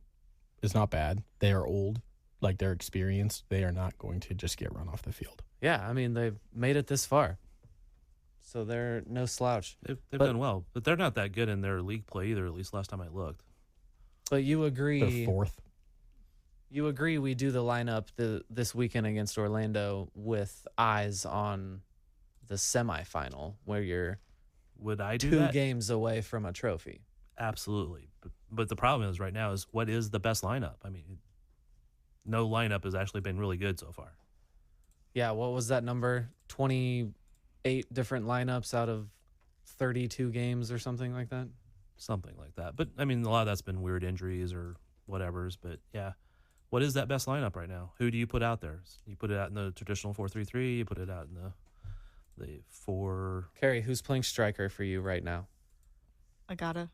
is not bad. They are old, like they're experienced. They are not going to just get run off the field. Yeah, I mean, they've made it this far. So they're no slouch. They've done well, but they're not that good in their league play either, at least last time I looked. But you agree... They're 4th. You agree we do the lineup this weekend against Orlando with eyes on the semifinal, where you're Would I do 2 that? games away from a trophy. Absolutely. But the problem is right now is what is the best lineup? I mean, no lineup has actually been really good so far. Yeah, what was that number? 28 different lineups out of 32 games or something like that? Something like that. But, I mean, a lot of that's been weird injuries or whatever's. But, yeah, what is that best lineup right now? Who do you put out there? You put it out in the traditional 4-3-3. You put it out in the 4... Carrie, who's playing striker for you right now? Agata.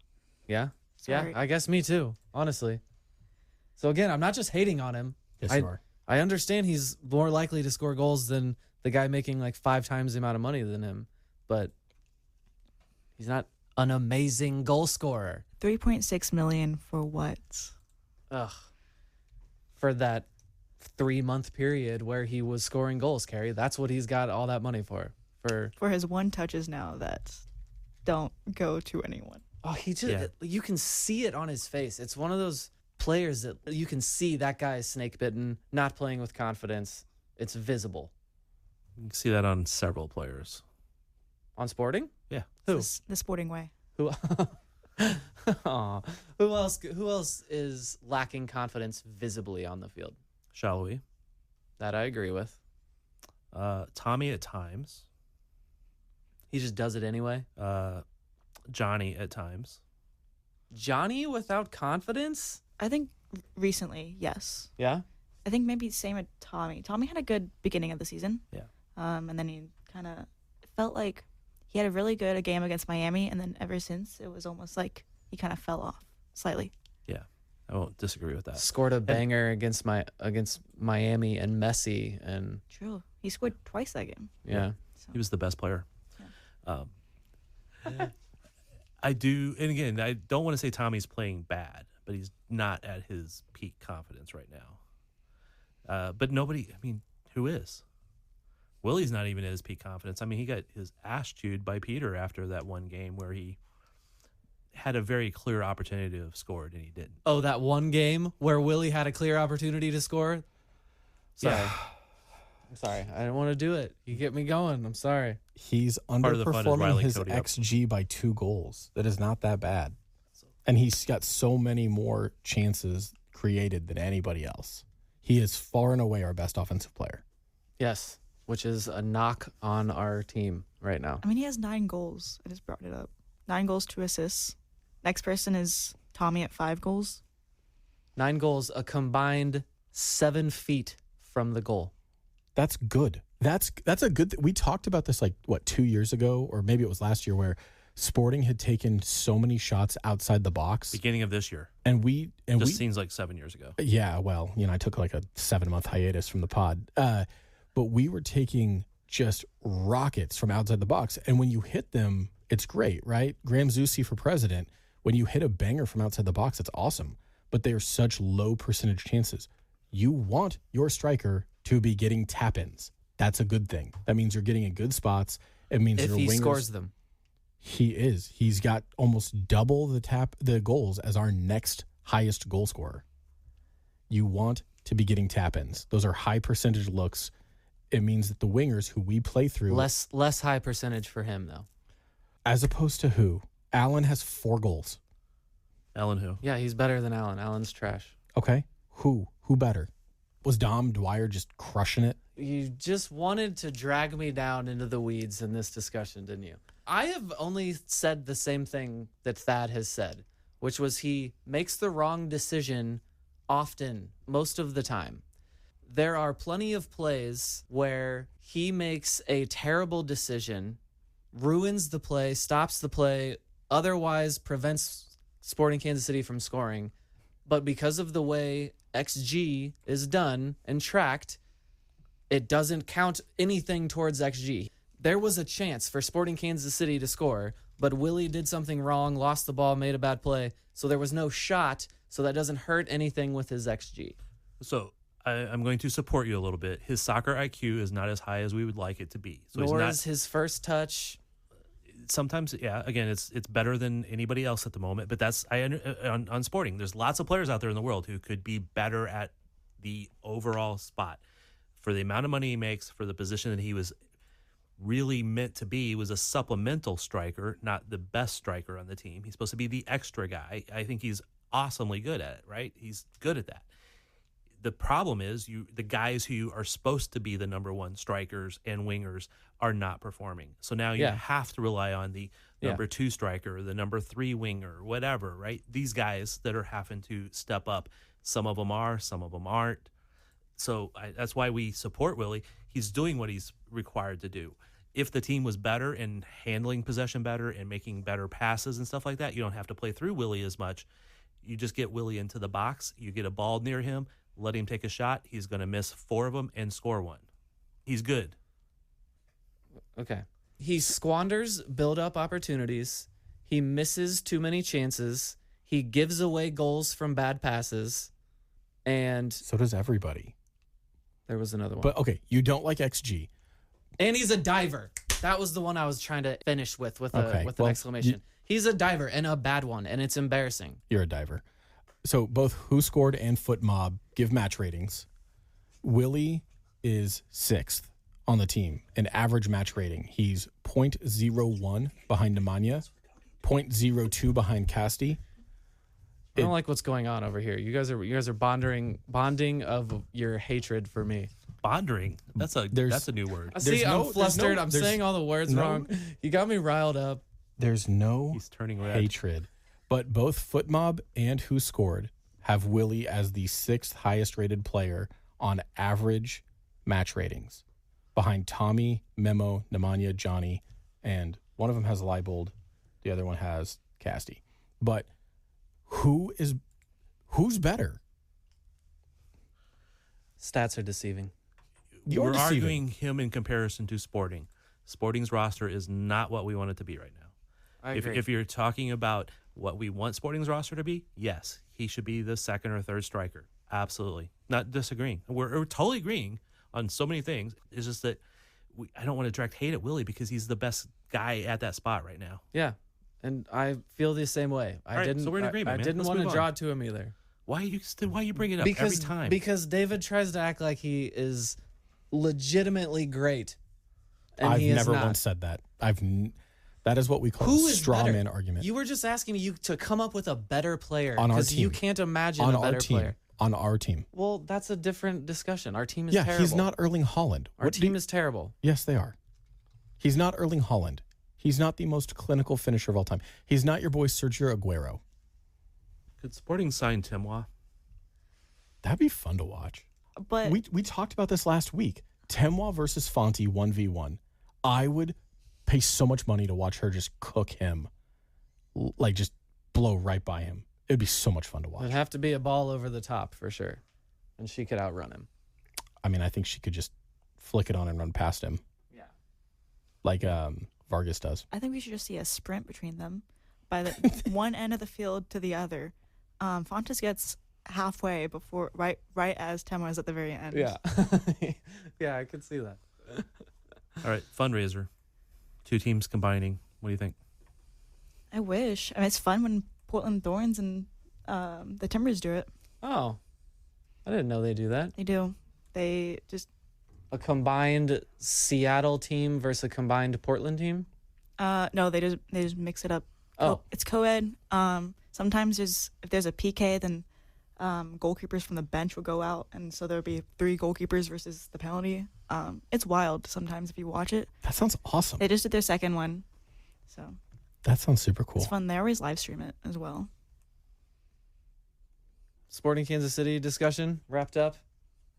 Yeah? Sorry. Yeah, I guess me too, honestly. So, again, I'm not just hating on him. Yes, you are. I understand he's more likely to score goals than the guy making like 5 times the amount of money than him, but he's not an amazing goal scorer. 3.6 million for what? Ugh. For that 3-month period where he was scoring goals, Carrie. That's what he's got all that money for. For his 1 touches now that don't go to anyone. Oh, you can see it on his face. It's one of those players that you can see that guy is snake bitten, not playing with confidence. It's visible. You can see that on several players. On Sporting? Yeah. Who? The Sporting way. Who? Aw. Who else is lacking confidence visibly on the field? Shall we? That I agree with. Tommy at times. He just does it anyway. Johnny at times. Johnny without confidence? I think recently, yes. Yeah. I think maybe same with Tommy. Tommy had a good beginning of the season. Yeah. And then he kind of felt like he had a really good game against Miami, and then ever since it was almost like he kind of fell off slightly. Yeah. I won't disagree with that. Scored a banger against Miami and Messi, and True. He scored twice that game. yeah. So. He was the best player. I do, and again, I don't want to say Tommy's playing bad, but he's not at his peak confidence right now. But nobody, I mean, who is? Willie's not even at his peak confidence. I mean, he got his ass chewed by Peter after that one game where he had a very clear opportunity to have scored, and he didn't. Oh, that one game where Willie had a clear opportunity to score? Sorry. Yeah. I'm sorry. I didn't want to do it. You get me going. I'm sorry. He's Part of the fun is underperforming riling his Cody up. XG by 2 goals. That is not that bad. And he's got so many more chances created than anybody else. He is far and away our best offensive player. Yes, which is a knock on our team right now. I mean, he has 9 goals. I just brought it up. 9 goals, 2 assists. Next person is Tommy at 5 goals. 9 goals, a combined 7 feet from the goal. That's good. That's a good we talked about this 2 years ago, or maybe it was last year, where Sporting had taken so many shots outside the box. Beginning of this year. And we Seems like 7 years ago. Yeah, well, I took like a 7-month hiatus from the pod. But we were taking just rockets from outside the box. And when you hit them, it's great, right? Graham Zusi for president. When you hit a banger from outside the box, it's awesome. But they are such low percentage chances. You want your striker to be getting tap-ins. That's a good thing. That means you're getting in good spots. It means If your he wingers, scores them. He is. He's got almost double the goals as our next highest goal scorer. You want to be getting tap-ins. Those are high percentage looks. It means that the wingers who we play through... Less high percentage for him, though. As opposed to who? Allen has 4 goals. Allen who? Yeah, he's better than Allen. Allen's trash. Okay. Who better? Was Dom Dwyer just crushing it? You just wanted to drag me down into the weeds in this discussion, didn't you? I have only said the same thing that Thad has said, which was he makes the wrong decision often, most of the time. There are plenty of plays where he makes a terrible decision, ruins the play, stops the play, otherwise prevents Sporting Kansas City from scoring. But because of the way XG is done and tracked, it doesn't count anything towards XG. There was a chance for Sporting Kansas City to score, but Willie did something wrong, lost the ball, made a bad play, so there was no shot, so that doesn't hurt anything with his XG. So I'm going to support you a little bit. His soccer IQ is not as high as we would like it to be. So Nor is his first touch. Sometimes, yeah, again, it's better than anybody else at the moment, but that's on Sporting. There's lots of players out there in the world who could be better at the overall spot. For the amount of money he makes, for the position that he was really meant to be, was a supplemental striker, not the best striker on the team. He's supposed to be the extra guy. I think he's awesomely good at it, right? He's good at that. The problem is the guys who are supposed to be the number 1 strikers and wingers are not performing. So now you have to rely on the number 2 striker, the number 3 winger, whatever, right? These guys that are having to step up. Some of them are, some of them aren't. So that's why we support Willie. He's doing what he's required to do. If the team was better and handling possession better and making better passes and stuff like that, you don't have to play through Willie as much. You just get Willie into the box. You get a ball near him, let him take a shot. He's going to miss 4 of them and score 1. He's good. Okay. He squanders build-up opportunities. He misses too many chances. He gives away goals from bad passes. And So does everybody. there was another one. But okay, you don't like XG. And he's a diver. That was the one I was trying to finish with Okay, an well, exclamation. He's a diver and a bad one, and it's embarrassing. You're a diver. So both Who Scored and Foot Mob give match ratings. Willie is 6th on the team in average match rating. He's 0.01 behind Nemanja, 0.02 behind Casti. I don't like what's going on over here. You guys are bonding of your hatred for me. Bonding. That's a new word. See, I'm flustered. I'm there's saying all the words wrong. You got me riled up. There's no He's turning red. hatred. But both Foot Mob and Who Scored have Willie as the 6th highest rated player on average match ratings, behind Tommy, Memo, Nemanja, Johnny, and one of them has Leibold, the other one has Casti. But who's better? Stats are deceiving. You're We're deceiving. arguing him in comparison to Sporting. Sporting's roster is not what we want it to be right now. I agree. If you're talking about what we want Sporting's roster to be, yes, he should be the second or third striker. Absolutely. Not disagreeing. We're totally agreeing on so many things. It's just that I don't want to direct hate at Willie because he's the best guy at that spot right now. Yeah, and I feel the same way. So we're in agreement, I man. didn't Let's want to move draw on. to him either. Why you bring it up every time? Because David tries to act like he is legitimately great, and I've he is never not. once said that. That is what we call Who a is straw better? man argument. You were just asking me to come up with a better player On our because you team. can't imagine on a our better team. player. On our team. Well, that's a different discussion. Our team is Yeah, terrible. he's not Erling Haaland. Our team is terrible. Yes, they are. He's not Erling Haaland. He's not the most clinical finisher of all time. He's not your boy Sergio Aguero. Could Sporting sign Timois? That'd be fun to watch. But We talked about this last week. Timois versus Fonte 1v1. I would pay so much money to watch her just cook him. Like just blow right by him. It'd be so much fun to watch. It'd have to be a ball over the top for sure, and she could outrun him. I mean, I think she could just flick it on and run past him. Yeah. Like Vargas does. I think we should just see a sprint between them by the one end of the field to the other. Fontes gets halfway before right as Temo is at the very end. Yeah. Yeah, I could see that. All right, fundraiser. 2 teams combining. What do you think? I wish. I mean, it's fun when Portland Thorns and the Timbers do it. Oh, I didn't know they do that. They do. They just A combined Seattle team versus a combined Portland team? no, they just mix it up. Oh. It's co-ed. Sometimes if there's a PK, then goalkeepers from the bench will go out, and so there'll be 3 goalkeepers versus the penalty. It's wild sometimes if you watch it. That sounds awesome. They just did their second one, so That sounds super cool. it's fun. They always live stream it as well. Sporting Kansas City discussion wrapped up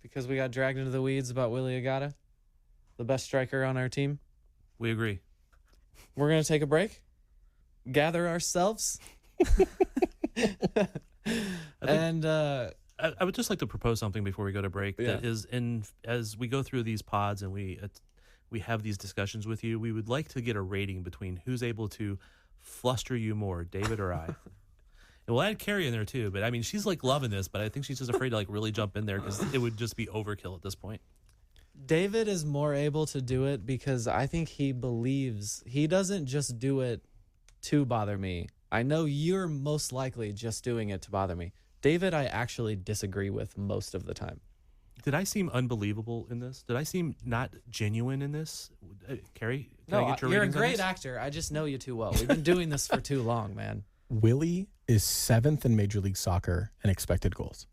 because we got dragged into the weeds about Willie Agata, the best striker on our team. We agree. We're going to take a break, gather ourselves, and I would just like to propose something before we go to break. Yeah. That is, as we go through these pods and we have these discussions with you, we would like to get a rating between who's able to fluster you more, David or I. And we'll add Carrie in there too. But I mean, she's like loving this, but I think she's just afraid to like really jump in there because it would just be overkill at this point. David is more able to do it because I think he believes he doesn't just do it to bother me. I know you're most likely just doing it to bother me. David, I actually disagree with most of the time. Did I seem unbelievable in this? Did I seem not genuine in this? Carrie, can I No, get your you're a ratings on great this? actor. I just know you too well. We've been doing this for too long, man. Willie is 7th in Major League Soccer in expected goals.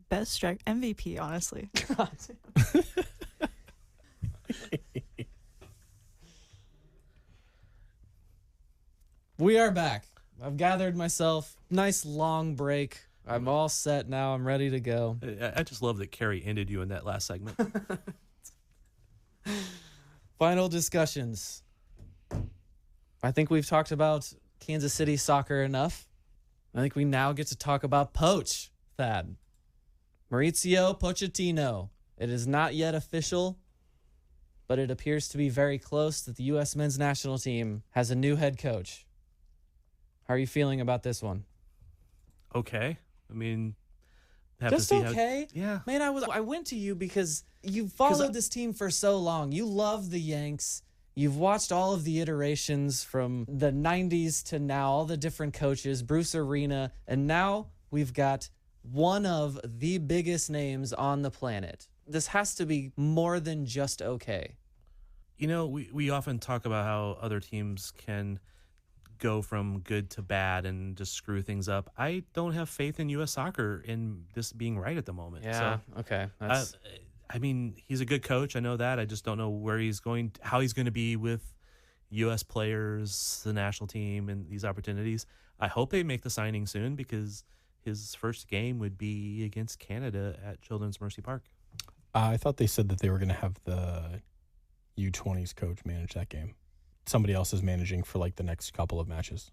Best strike MVP, honestly. We are back. I've gathered myself. Nice long break. I'm all set now. I'm ready to go. I just love that Carrie ended you in that last segment. Final discussions. I think we've talked about Kansas City soccer enough. I think we now get to talk about Poach, Thad. Mauricio Pochettino. It is not yet official, but it appears to be very close that the U.S. men's national team has a new head coach. How are you feeling about this one? Okay. I mean, have Just to see okay. Yeah. Man, I went to you because you've followed this team for so long. You love the Yanks. You've watched all of the iterations from the 90s to now, all the different coaches, Bruce Arena, and now we've got one of the biggest names on the planet. This has to be more than just okay. You know, we often talk about how other teams can go from good to bad and just screw things up. I don't have faith in U.S. soccer in this being right at the moment. Yeah, So, okay. I mean, he's a good coach. I know that. I just don't know where he's going, how he's going to be with U.S. players, the national team, and these opportunities. I hope they make the signing soon because his first game would be against Canada at Children's Mercy Park. I thought they said that they were going to have the U20s coach manage that game. Somebody else is managing for like the next couple of matches.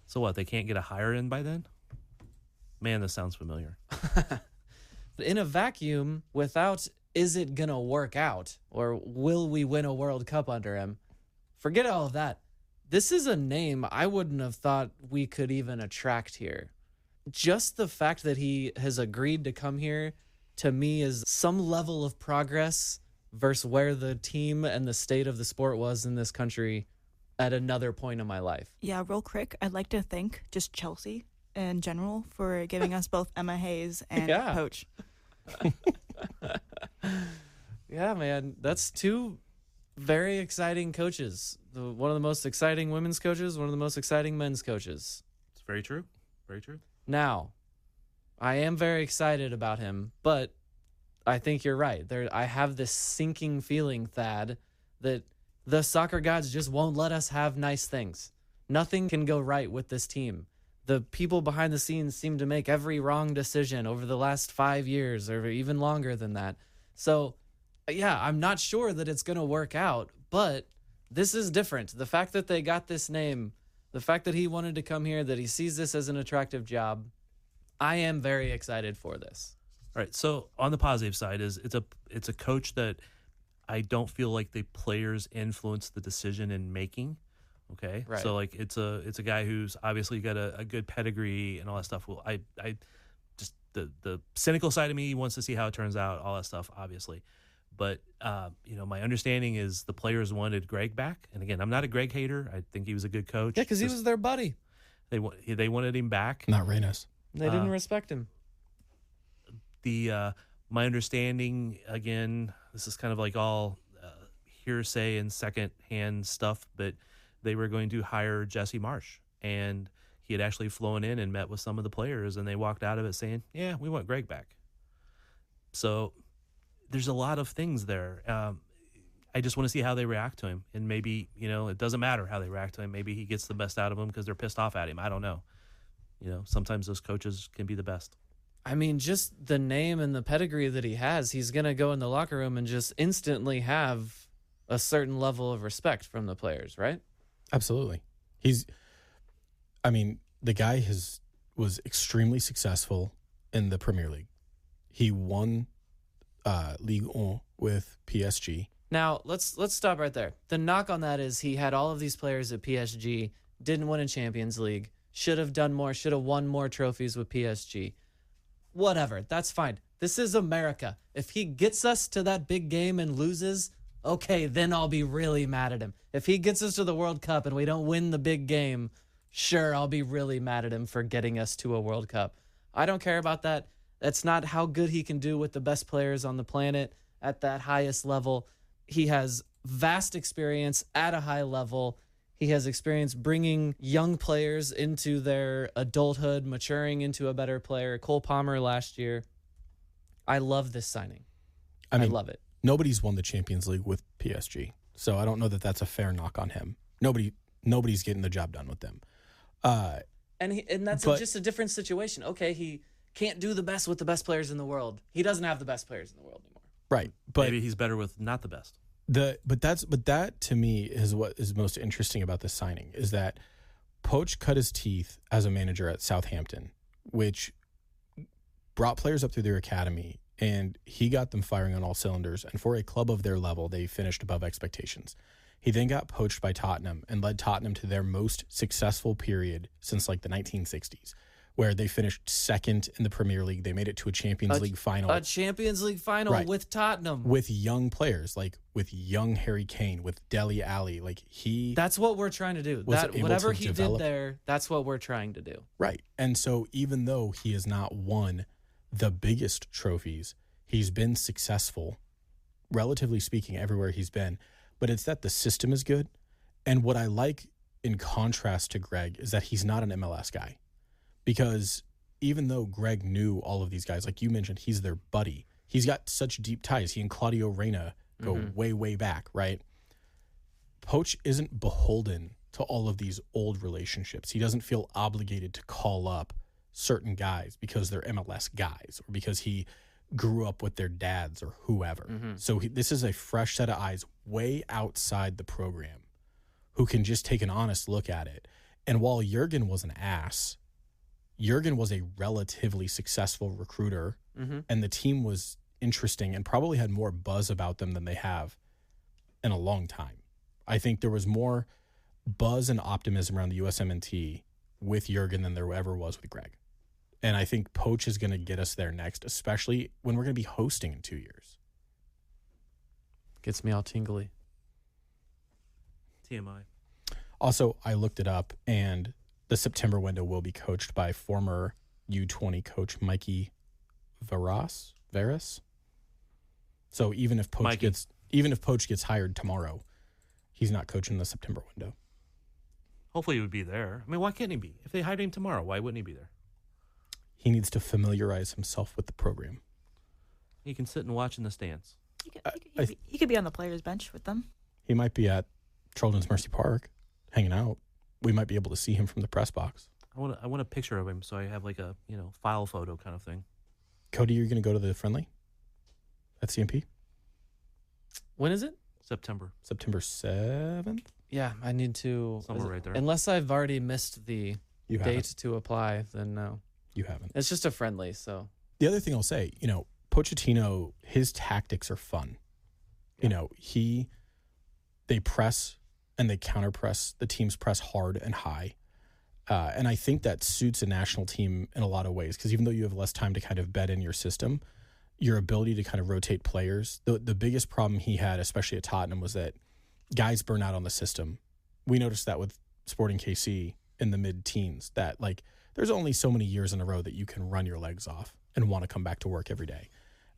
So what, they can't get a hire in by then? Man, this sounds familiar. In a vacuum, without is it going to work out or will we win a World Cup under him? Forget all of that. This is a name I wouldn't have thought we could even attract here. Just the fact that he has agreed to come here, to me, is some level of progress versus where the team and the state of the sport was in this country at another point in my life. Yeah, real quick, I'd like to thank just Chelsea in general for giving us both Emma Hayes and Poach. Yeah, man, that's two very exciting coaches. One of the most exciting women's coaches, one of the most exciting men's coaches. It's very true. Very true. Now, I am very excited about him, but I think you're right. I have this sinking feeling, Thad, that the soccer gods just won't let us have nice things. Nothing can go right with this team. The people behind the scenes seem to make every wrong decision over the last 5 years or even longer than that. So, yeah, I'm not sure that it's going to work out, but this is different. The fact that they got this name, the fact that he wanted to come here, that he sees this as an attractive job, I am very excited for this. All right. So on the positive side is it's a coach that I don't feel like the players influence the decision in making. Okay. Right. So like it's a guy who's obviously got a good pedigree and all that stuff. Well, I just the cynical side of me wants to see how it turns out, all that stuff, obviously. But my understanding is the players wanted Greg back. And again, I'm not a Greg hater. I think he was a good coach. Yeah, because he was their buddy. They wanted him back. Not Reynes. They didn't respect him. My understanding, again, this is kind of like all hearsay and secondhand stuff, but they were going to hire Jesse Marsh, and he had actually flown in and met with some of the players, and they walked out of it saying, yeah, we want Greg back. So there's a lot of things there. I just want to see how they react to him, and maybe, it doesn't matter how they react to him. Maybe he gets the best out of them because they're pissed off at him. I don't know. Sometimes those coaches can be the best. I mean, just the name and the pedigree that he has, he's going to go in the locker room and just instantly have a certain level of respect from the players, right? Absolutely. The guy was extremely successful in the Premier League. He won Ligue 1 with PSG. Now, let's stop right there. The knock on that is he had all of these players at PSG, didn't win a Champions League, should have done more, should have won more trophies with PSG. Whatever, that's fine. This is America. If he gets us to that big game and loses, okay, then I'll be really mad at him. If he gets us to the World Cup and we don't win the big game, sure, I'll be really mad at him for getting us to a World Cup. I don't care about that. That's not how good he can do with the best players on the planet at that highest level. He has vast experience at a high level. He has experience bringing young players into their adulthood, maturing into a better player. Cole Palmer last year. I love this signing. I love it. Nobody's won the Champions League with PSG, so I don't know that that's a fair knock on him. Nobody's getting the job done with them. And that's just a different situation. Okay, he can't do the best with the best players in the world. He doesn't have the best players in the world anymore. Right, but maybe he's better with not the best. But that to me is what is most interesting about this signing is that Poch cut his teeth as a manager at Southampton, which brought players up through their academy and he got them firing on all cylinders. And for a club of their level, they finished above expectations. He then got poached by Tottenham and led Tottenham to their most successful period since like the 1960s, where they finished second in the Premier League. They made it to a Champions League final. A Champions League final Right. with Tottenham. With young players, like with young Harry Kane, with Dele Alli. Like That's what we're trying to do. was That able whatever to he develop- did there, that's what we're trying to do. Right. And so even though he has not won the biggest trophies, he's been successful, relatively speaking, everywhere he's been. But it's that the system is good. And what I like in contrast to Greg is that he's not an MLS guy. Because even though Greg knew all of these guys, like you mentioned, he's their buddy. He's got such deep ties. He and Claudio Reyna go way, way back, right? Poch isn't beholden to all of these old relationships. He doesn't feel obligated to call up certain guys because they're MLS guys or because he grew up with their dads or whoever. So this is a fresh set of eyes way outside the program who can just take an honest look at it. And while Jurgen was an ass, Jurgen was a relatively successful recruiter, and the team was interesting and probably had more buzz about them than they have in a long time. I think there was more buzz and optimism around the USMNT with Jurgen than there ever was with Greg. And I think Poch is going to get us there next, especially when we're going to be hosting in 2 years. Gets me all tingly. TMI. Also, I looked it up, and the September window will be coached by former U20 coach Mikey Veras. So even if Poch gets hired tomorrow, he's not coaching the September window. Hopefully he would be there. I mean, why can't he be? If they hired him tomorrow, why wouldn't he be there? He needs to familiarize himself with the program. He can sit and watch in the stands. He could be on the players' bench with them. He might be at Children's Mercy Park hanging out. We might be able to see him from the press box. I want a picture of him so I have like a file photo kind of thing. Cody, you're going to go to the friendly at CMP? When is it? September. September 7th? Yeah, I need to. Somewhere right there. Unless I've already missed the You date haven't. to apply, then no. You haven't. It's just a friendly, so. The other thing I'll say, Pochettino, his tactics are fun. They press and they counter press. The teams press hard and high. And I think that suits a national team in a lot of ways, because even though you have less time to kind of bed in your system, your ability to kind of rotate players, the biggest problem he had, especially at Tottenham, was that guys burn out on the system. We noticed that with Sporting KC in the mid-teens, that like there's only so many years in a row that you can run your legs off and want to come back to work every day.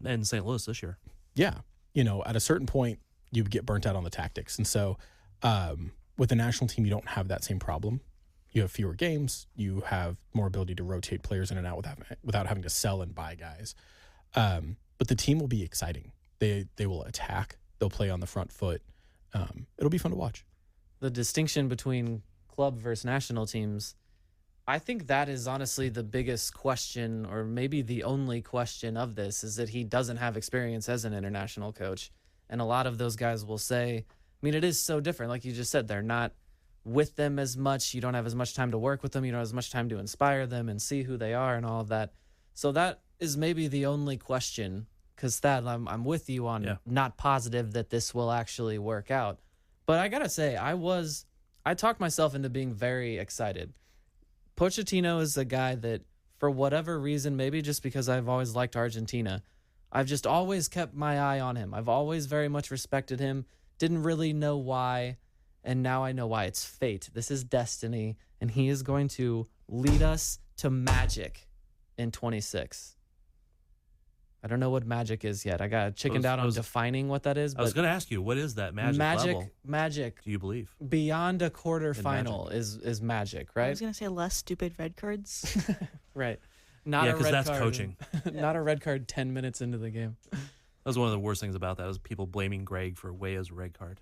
And St. Louis this year. Yeah. At a certain point, you get burnt out on the tactics. And so with the national team, you don't have that same problem. You have fewer games. You have more ability to rotate players in and out without having to sell and buy guys. But the team will be exciting. They will attack. They'll play on the front foot. It'll be fun to watch. The distinction between club versus national teams, I think that is honestly the biggest question, or maybe the only question of this, is that he doesn't have experience as an international coach. And a lot of those guys will say, it is so different. Like you just said, they're not with them as much. You don't have as much time to work with them. You don't have as much time to inspire them and see who they are and all of that. So that is maybe the only question, because Thad, I'm with you on not positive that this will actually work out. But I got to say, I talked myself into being very excited. Pochettino is a guy that, for whatever reason, maybe just because I've always liked Argentina, I've just always kept my eye on him. I've always very much respected him, didn't really know why, and now I know why. It's fate. This is destiny, and he is going to lead us to magic in 26. I don't know what magic is yet. I got chickened out on defining what that is. I was going to ask you, what is that magic level? Magic. Do you believe? Beyond a quarterfinal is magic, right? I was going to say less stupid red cards. Right. Not a red because that's card. coaching. Not a red card 10 minutes into the game. That was one of the worst things about that, was people blaming Greg for Weah's red card.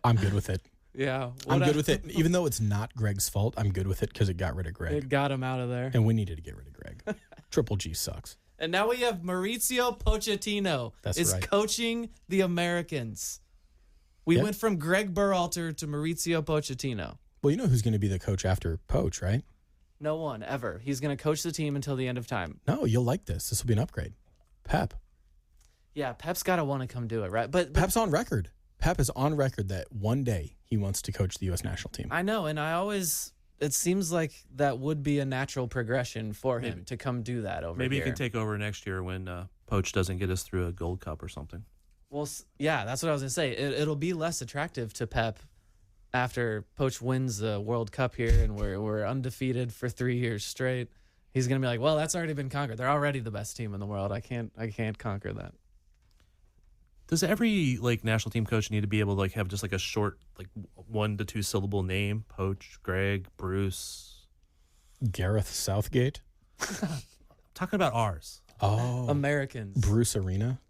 I'm good with it. Yeah. I'm good with it. Even though it's not Greg's fault, I'm good with it because it got rid of Greg. It got him out of there. And we needed to get rid of Greg. Triple G sucks. And now we have Mauricio Pochettino That's right. coaching the Americans. We went from Greg Berhalter to Mauricio Pochettino. Well, you know who's going to be the coach after Poch, right? No one, ever. He's going to coach the team until the end of time. No, you'll like this. This will be an upgrade. Pep. Yeah, Pep's got to want to come do it, right? But Pep's on record. Pep is on record that one day he wants to coach the U.S. national team. I know, and it seems like that would be a natural progression for him to come do that over Maybe here. he can take over next year when Poach doesn't get us through a Gold Cup or something. Well, yeah, that's what I was going to say. It'll be less attractive to Pep after Poach wins the World Cup here and we're undefeated for 3 years straight. He's going to be like, well, that's already been conquered. They're already the best team in the world. I can't conquer that. Does every national team coach need to be able to have just a short 1 to 2 syllable name? Poach, Greg, Bruce, Gareth Southgate. talking about ours. Oh, Americans. Bruce Arena.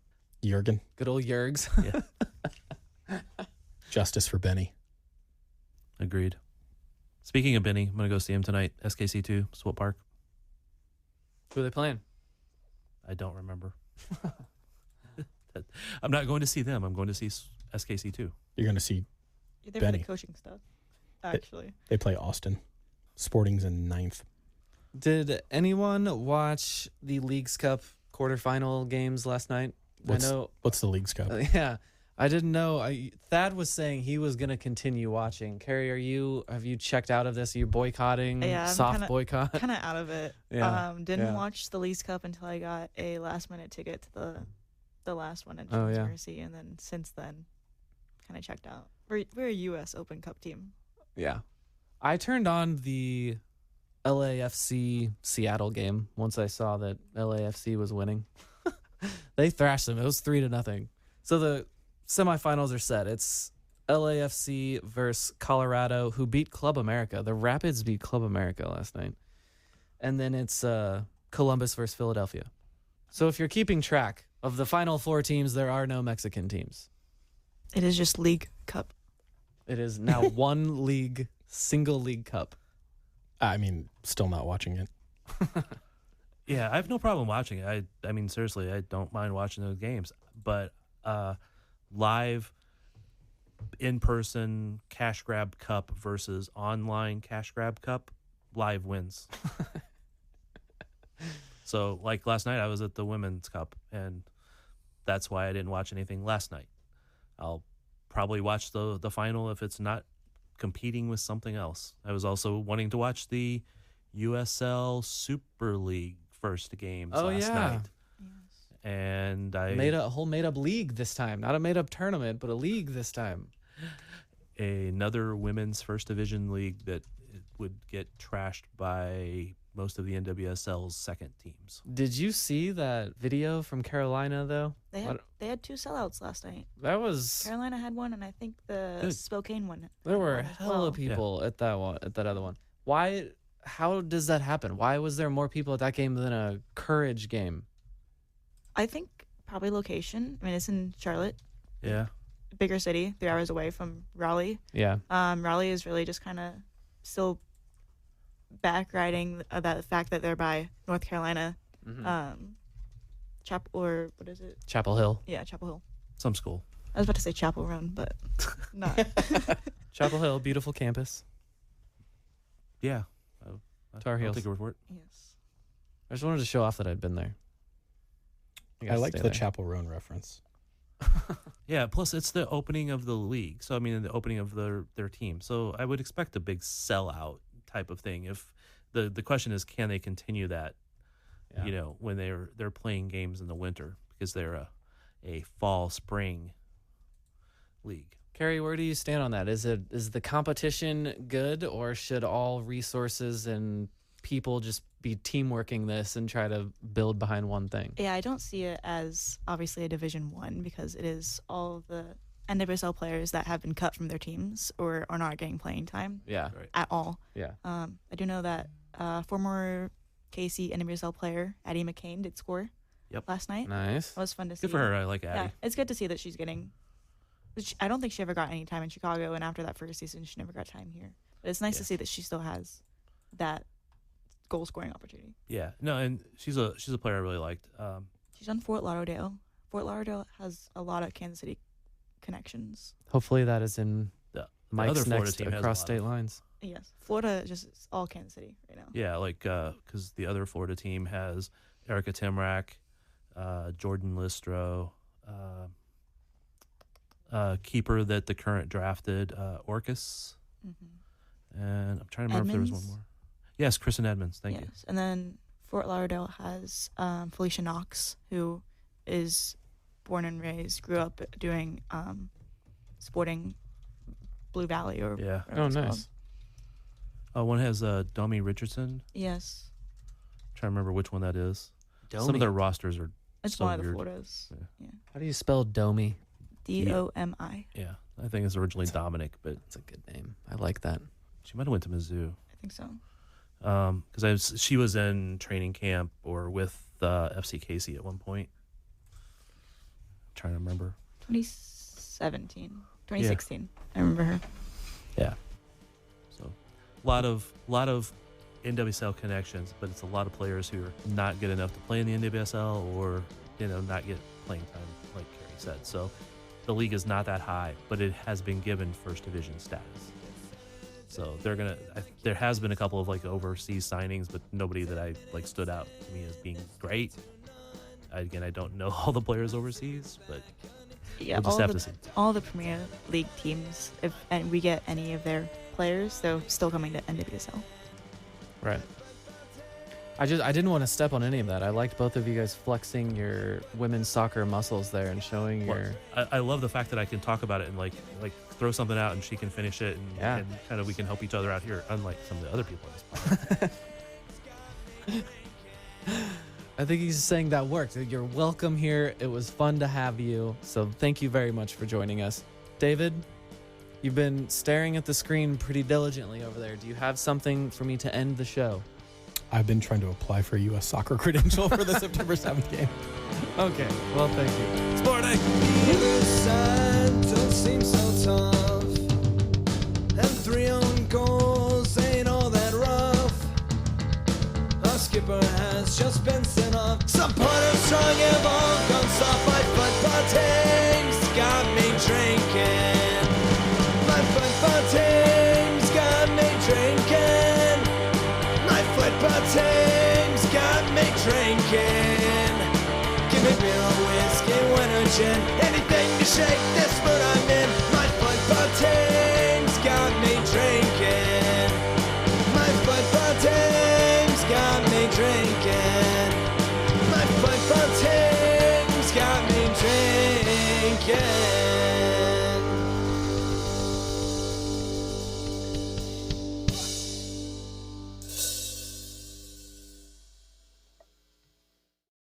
Jurgen. Good old Jurgs. Yeah. Justice for Benny. Agreed. Speaking of Benny, I'm gonna go see him tonight. SKC2, Swope Park. Who are they playing? I don't remember. I'm not going to see them. I'm going to see SKC2. You're going to see You're there Benny. for the coaching stuff, actually. they play Austin. Sporting's in 9th. Did anyone watch the Leagues Cup quarterfinal games last night? What's the Leagues Cup? Yeah, I didn't know. Thad was saying he was going to continue watching. Carrie, have you checked out of this? Are you boycotting? Yeah, I'm Soft boycott? Kind of out of it. Yeah, Didn't yeah. watch the Leagues Cup until I got a last-minute ticket to the last one in Oh, yeah. Jersey, and then since then, kind of checked out. We're a U.S. Open Cup team. Yeah. I turned on the LAFC Seattle game once I saw that LAFC was winning. They thrashed them. It was 3-0. So the semifinals are set. It's LAFC versus Colorado, who beat Club America. The Rapids beat Club America last night. And then it's Columbus versus Philadelphia. So if you're keeping track of the final 4 teams, there are no Mexican teams. It is just League Cup. It is now one league, single league cup. I mean, still not watching it. Yeah, I have no problem watching it. I mean, seriously, I don't mind watching those games. But live, in-person cash grab cup versus online cash grab cup, live wins. So, last night, I was at the Women's Cup, and that's why I didn't watch anything last night. I'll probably watch the final if it's not competing with something else. I was also wanting to watch the USL Super League first games last night. Yes. And I Made a whole made-up league this time. Not a made-up tournament, but a league this time. another women's first division league that would get trashed by most of the NWSL's second teams. Did you see that video from Carolina, though? They had 2 sellouts last night. That was... Carolina had one, and I think the Good. Spokane one. There were had one as hella well. people at that one, at that other one. Why? How does that happen? Why was there more people at that game than a Courage game? I think probably location. I mean, it's in Charlotte, Yeah. bigger city, 3 hours away from Raleigh. Yeah. Raleigh is really just kind of still back riding that fact that they're by North Carolina, or what is it? Chapel Hill. Yeah, Chapel Hill. Some school. I was about to say Chapel Run, but not. Chapel Hill, beautiful campus. Yeah. Tar I'll Heels. take your word for it. Yes. I just wanted to show off that I'd been there. I liked the Chapel Roan reference. Yeah, plus it's the opening of the league. So, I mean, the opening of their team. So I would expect a big sellout type of thing. If the question is, can they continue that, Yeah. when they're playing games in the winter because they're a fall, spring league. Carrie, where do you stand on that? Is the competition good, or should all resources and people just be teamworking this and try to build behind one thing? Yeah, I don't see it as obviously a Division 1 because it is all the NWSL players that have been cut from their teams or are not getting playing time Yeah. Right. at all. Yeah. I do know that former KC NWSL player Addie McCain did score last night. Nice. It was fun to see. Good for her. I like Addie. Yeah, it's good to see that she's getting. I don't think she ever got any time in Chicago, and after that first season, she never got time here. But it's nice to see that she still has that goal scoring opportunity. Yeah. No, and she's a player I really liked. She's on Fort Lauderdale. Fort Lauderdale has a lot of Kansas City connections. Hopefully that is in The other Mike's Florida next team has a across lot state of- lines. Yes, Florida just is all Kansas City right now. Yeah, because the other Florida team has Erica Timrak, Jordan Listro, keeper that the current drafted, Orcus. And I'm trying to remember if there was one more. Yes, Kristen Edmonds. Thank you. And then Fort Lauderdale has Felicia Knox, who is born and raised, grew up doing sporting Blue Valley or Yeah. Oh, nice. One has Domi Richardson. Yes, Trying to remember which one that is. Some Domi. of their rosters are it's so one of the weird. Floridas. How do you spell Domi? DOMI. Yeah, I think it's originally Dominic, but That's a good name. I like that. she might have went to Mizzou. I think so. Because she was in training camp or with FC Casey at one point. Trying to remember. 2016. I remember her. Yeah. So, a lot of NWSL connections, but it's a lot of players who are not good enough to play in the NWSL or not get playing time, like Carrie said. So, the league is not that high, but it has been given first division status. So there has been a couple of like overseas signings, but nobody that I like stood out to me as being great. I don't know all the players overseas, but Yeah, we'll just have to see. All the Premier League teams, if and we get any of their players, they're still coming to NWSL. Right. I didn't want to step on any of that. I liked both of you guys flexing your women's soccer muscles there and showing Well, your. I love the fact that I can talk about it and like throw something out and she can finish it and kind of we can help each other out here, unlike some of the other people in this podcast. I think he's saying that worked. You're welcome here. It was fun to have you. So thank you very much for joining us. David, you've been staring at the screen pretty diligently over there. Do you have something for me to end the show? I've been trying to apply for a U.S. soccer credential for the September 7th game. Okay. Well, thank you. Sporting! The other side don't seem so tough, and 3 own goals ain't all that rough. Our skipper has just been sent off. Supporters strong have all gone soft. My football team's got me drinking. My football team's got me drinking. My football team's got me drinking. Give me beer or whiskey, wine or gin, anything to shake this mood I'm in. My football team's got me drinking. My football team's got me drinking. My football team's got me drinking.